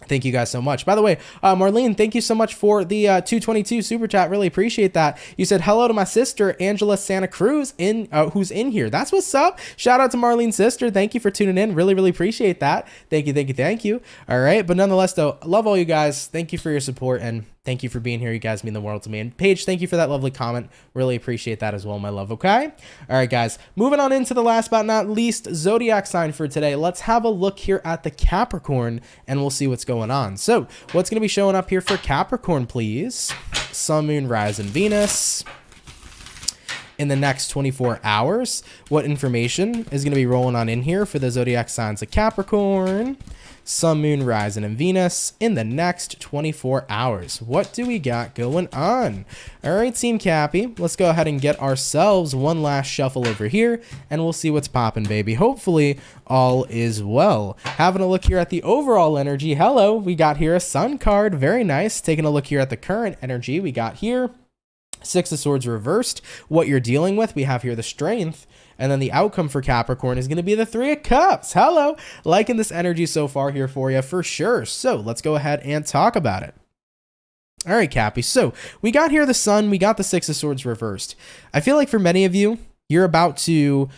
Thank you guys so much. By the way, Marlene, thank you so much for the 222 super chat. Really appreciate that. You said hello to my sister, Angela Santa Cruz, who's in here. That's what's up. Shout out to Marlene's sister. Thank you for tuning in. Really, really appreciate that. Thank you. All right. But nonetheless, though, love all you guys. Thank you for your support and thank you for being here. You guys mean the world to me. And Paige, thank you for that lovely comment. Really appreciate that as well, my love. Okay. All right, guys. Moving on into the last but not least zodiac sign for today. Let's have a look here at the Capricorn and we'll see what's going on. So what's going to be showing up here for Capricorn, please? Sun, Moon, Rise, and Venus. In the next 24 hours, what information is going to be rolling on in here for the zodiac signs of Capricorn? Sun, Moon, Rising, and Venus in the next 24 hours. What do we got going on? All right, Team Cappy, let's go ahead and get ourselves one last shuffle over here, and we'll see what's popping, baby. Hopefully, all is well. Having a look here at the overall energy. Hello, we got here a Sun card. Very nice. Taking a look here at the current energy, we got here Six of Swords reversed. What you're dealing with, we have here the Strength. And then the outcome for Capricorn is going to be the Three of Cups. Hello. Liking this energy so far here for you for sure. So let's go ahead and talk about it. All right, Cappy. So we got here the Sun. We got the Six of Swords reversed. I feel like for many of you, you're about to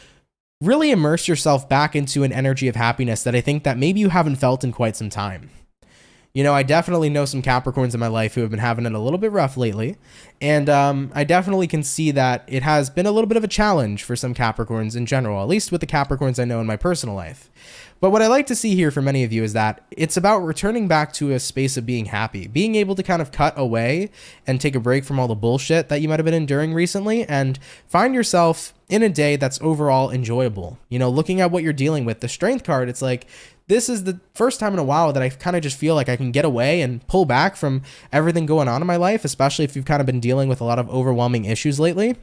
really immerse yourself back into an energy of happiness that I think that maybe you haven't felt in quite some time. You know, I definitely know some Capricorns in my life who have been having it a little bit rough lately. And I definitely can see that it has been a little bit of a challenge for some Capricorns in general, at least with the Capricorns I know in my personal life. But what I like to see here for many of you is that it's about returning back to a space of being happy, being able to kind of cut away and take a break from all the bullshit that you might have been enduring recently and find yourself in a day that's overall enjoyable. You know, looking at what you're dealing with, the Strength card, it's like, this is the first time in a while that I kind of just feel like I can get away and pull back from everything going on in my life, especially if you've kind of been dealing with a lot of overwhelming issues lately.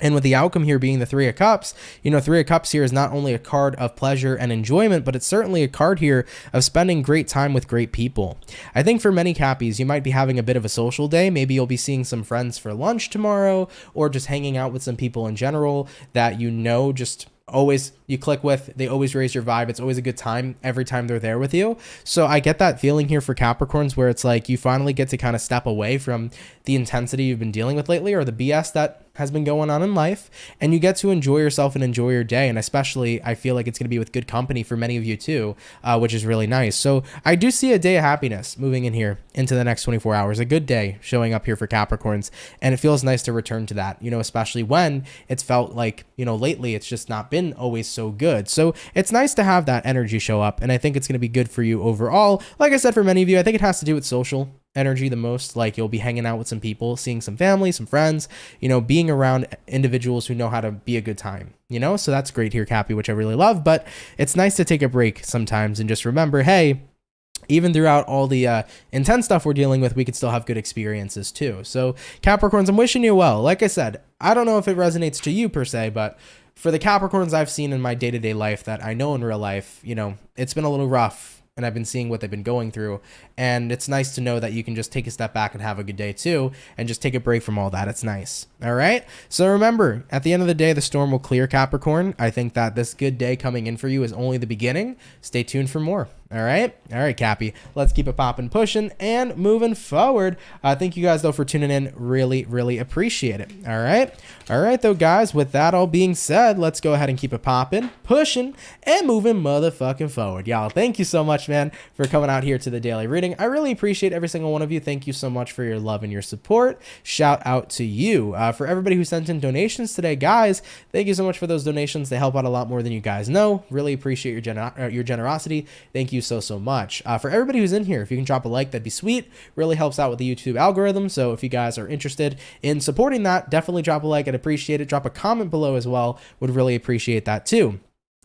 And with the outcome here being the Three of Cups, you know, Three of Cups here is not only a card of pleasure and enjoyment, but it's certainly a card here of spending great time with great people. I think for many Cappies, you might be having a bit of a social day. Maybe you'll be seeing some friends for lunch tomorrow, or just hanging out with some people in general that you know just always you click with. They always raise your vibe. It's always a good time every time they're there with you. So I get that feeling here for Capricorns where it's like you finally get to kind of step away from the intensity you've been dealing with lately or the BS that has been going on in life, and you get to enjoy yourself and enjoy your day. And especially I feel like it's going to be with good company for many of you too, which is really nice. So I do see a day of happiness moving in here into the next 24 hours, a good day showing up here for Capricorns. And it feels nice to return to that, you know, especially when it's felt like, you know, lately it's just not been always so good. So it's nice to have that energy show up. And I think it's going to be good for you overall. Like I said, for many of you, I think it has to do with social energy the most. Like you'll be hanging out with some people, seeing some family, some friends, you know, being around individuals who know how to be a good time, you know? So that's great here, Cappy, which I really love. But it's nice to take a break sometimes and just remember, hey, even throughout all the intense stuff we're dealing with, we could still have good experiences too. So Capricorns, I'm wishing you well. Like I said, I don't know if it resonates to you per se, but for the Capricorns I've seen in my day-to-day life that I know in real life, you know, it's been a little rough. And I've been seeing what they've been going through. And it's nice to know that you can just take a step back and have a good day too, and just take a break from all that. It's nice. All right. So remember, at the end of the day, the storm will clear, Capricorn. I think that this good day coming in for you is only the beginning. Stay tuned for more. All right. All right, Cappy. Let's keep it popping, pushing, and moving forward. Thank you guys, though, for tuning in. Really, really appreciate it. All right. All right, though, guys. With that all being said, let's go ahead and keep it popping, pushing, and moving motherfucking forward. Y'all, thank you so much, man, for coming out here to the daily reading. I really appreciate every single one of you. Thank you so much for your love and your support. Shout out to you. For everybody who sent in donations today, guys, thank you so much for those donations. They help out a lot more than you guys know. Really appreciate your generosity. Thank you so much. For everybody who's in here, if you can drop a like, that'd be sweet. Really helps out with the YouTube algorithm. So if you guys are interested in supporting that, definitely drop a like. I'd appreciate it. Drop a comment below as well. Would really appreciate that too.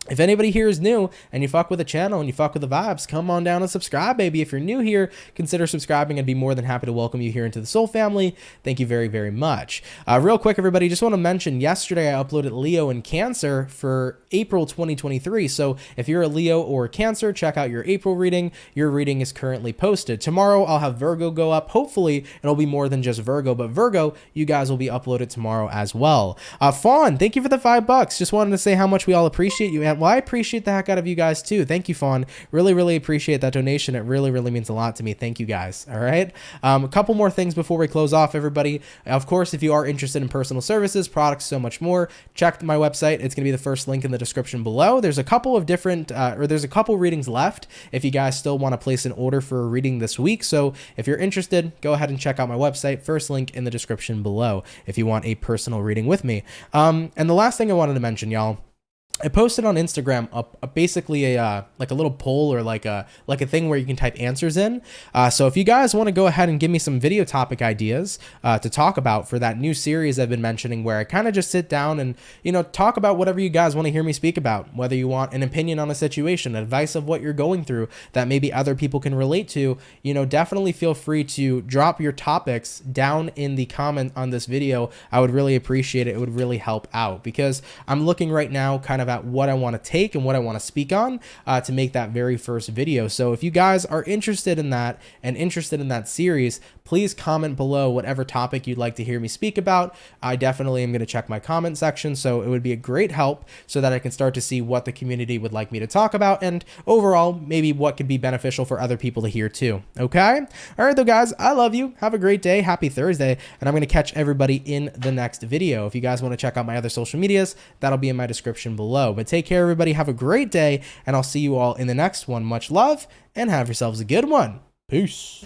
If anybody here is new and you fuck with the channel and you fuck with the vibes, come on down and subscribe, baby. If you're new here, consider subscribing. I'd be more than happy to welcome you here into the Soul family. Thank you very, very much. Real quick, everybody, just want to mention yesterday I uploaded Leo and Cancer for April 2023. So if you're a Leo or a Cancer, check out your April reading. Your reading is currently posted. Tomorrow I'll have Virgo go up. Hopefully it'll be more than just Virgo, but Virgo, you guys will be uploaded tomorrow as well. Fawn, thank you for the $5. Just wanted to say how much we all appreciate you. And well, I appreciate the heck out of you guys too. Thank you, Fawn. Really, really appreciate that donation. It really, really means a lot to me. Thank you guys. All right. A couple more things before we close off, everybody. Of course, if you are interested in personal services, products, so much more, check my website. It's going to be the first link in the description below. There's a couple of different, there's a couple readings left if you guys still want to place an order for a reading this week. So if you're interested, go ahead and check out my website. First link in the description below if you want a personal reading with me. And the last thing I wanted to mention, y'all, I posted on Instagram basically a like a little poll or like a thing where you can type answers in. So if you guys want to go ahead and give me some video topic ideas to talk about for that new series I've been mentioning, where I kind of just sit down and, you know, talk about whatever you guys want to hear me speak about, whether you want an opinion on a situation, advice of what you're going through that maybe other people can relate to, you know, definitely feel free to drop your topics down in the comment on this video. I would really appreciate it. It would really help out because I'm looking right now kind of at what I want to take and what I want to speak on to make that very first video. So if you guys are interested in that and interested in that series, please comment below whatever topic you'd like to hear me speak about. I definitely am going to check my comment section, so it would be a great help so that I can start to see what the community would like me to talk about and overall maybe what could be beneficial for other people to hear too. Okay? All right, though, guys, I love you. Have a great day. Happy Thursday. And I'm going to catch everybody in the next video. If you guys want to check out my other social medias, that'll be in my description below. But take care, everybody. Have a great day, and I'll see you all in the next one. Much love, and have yourselves a good one. Peace.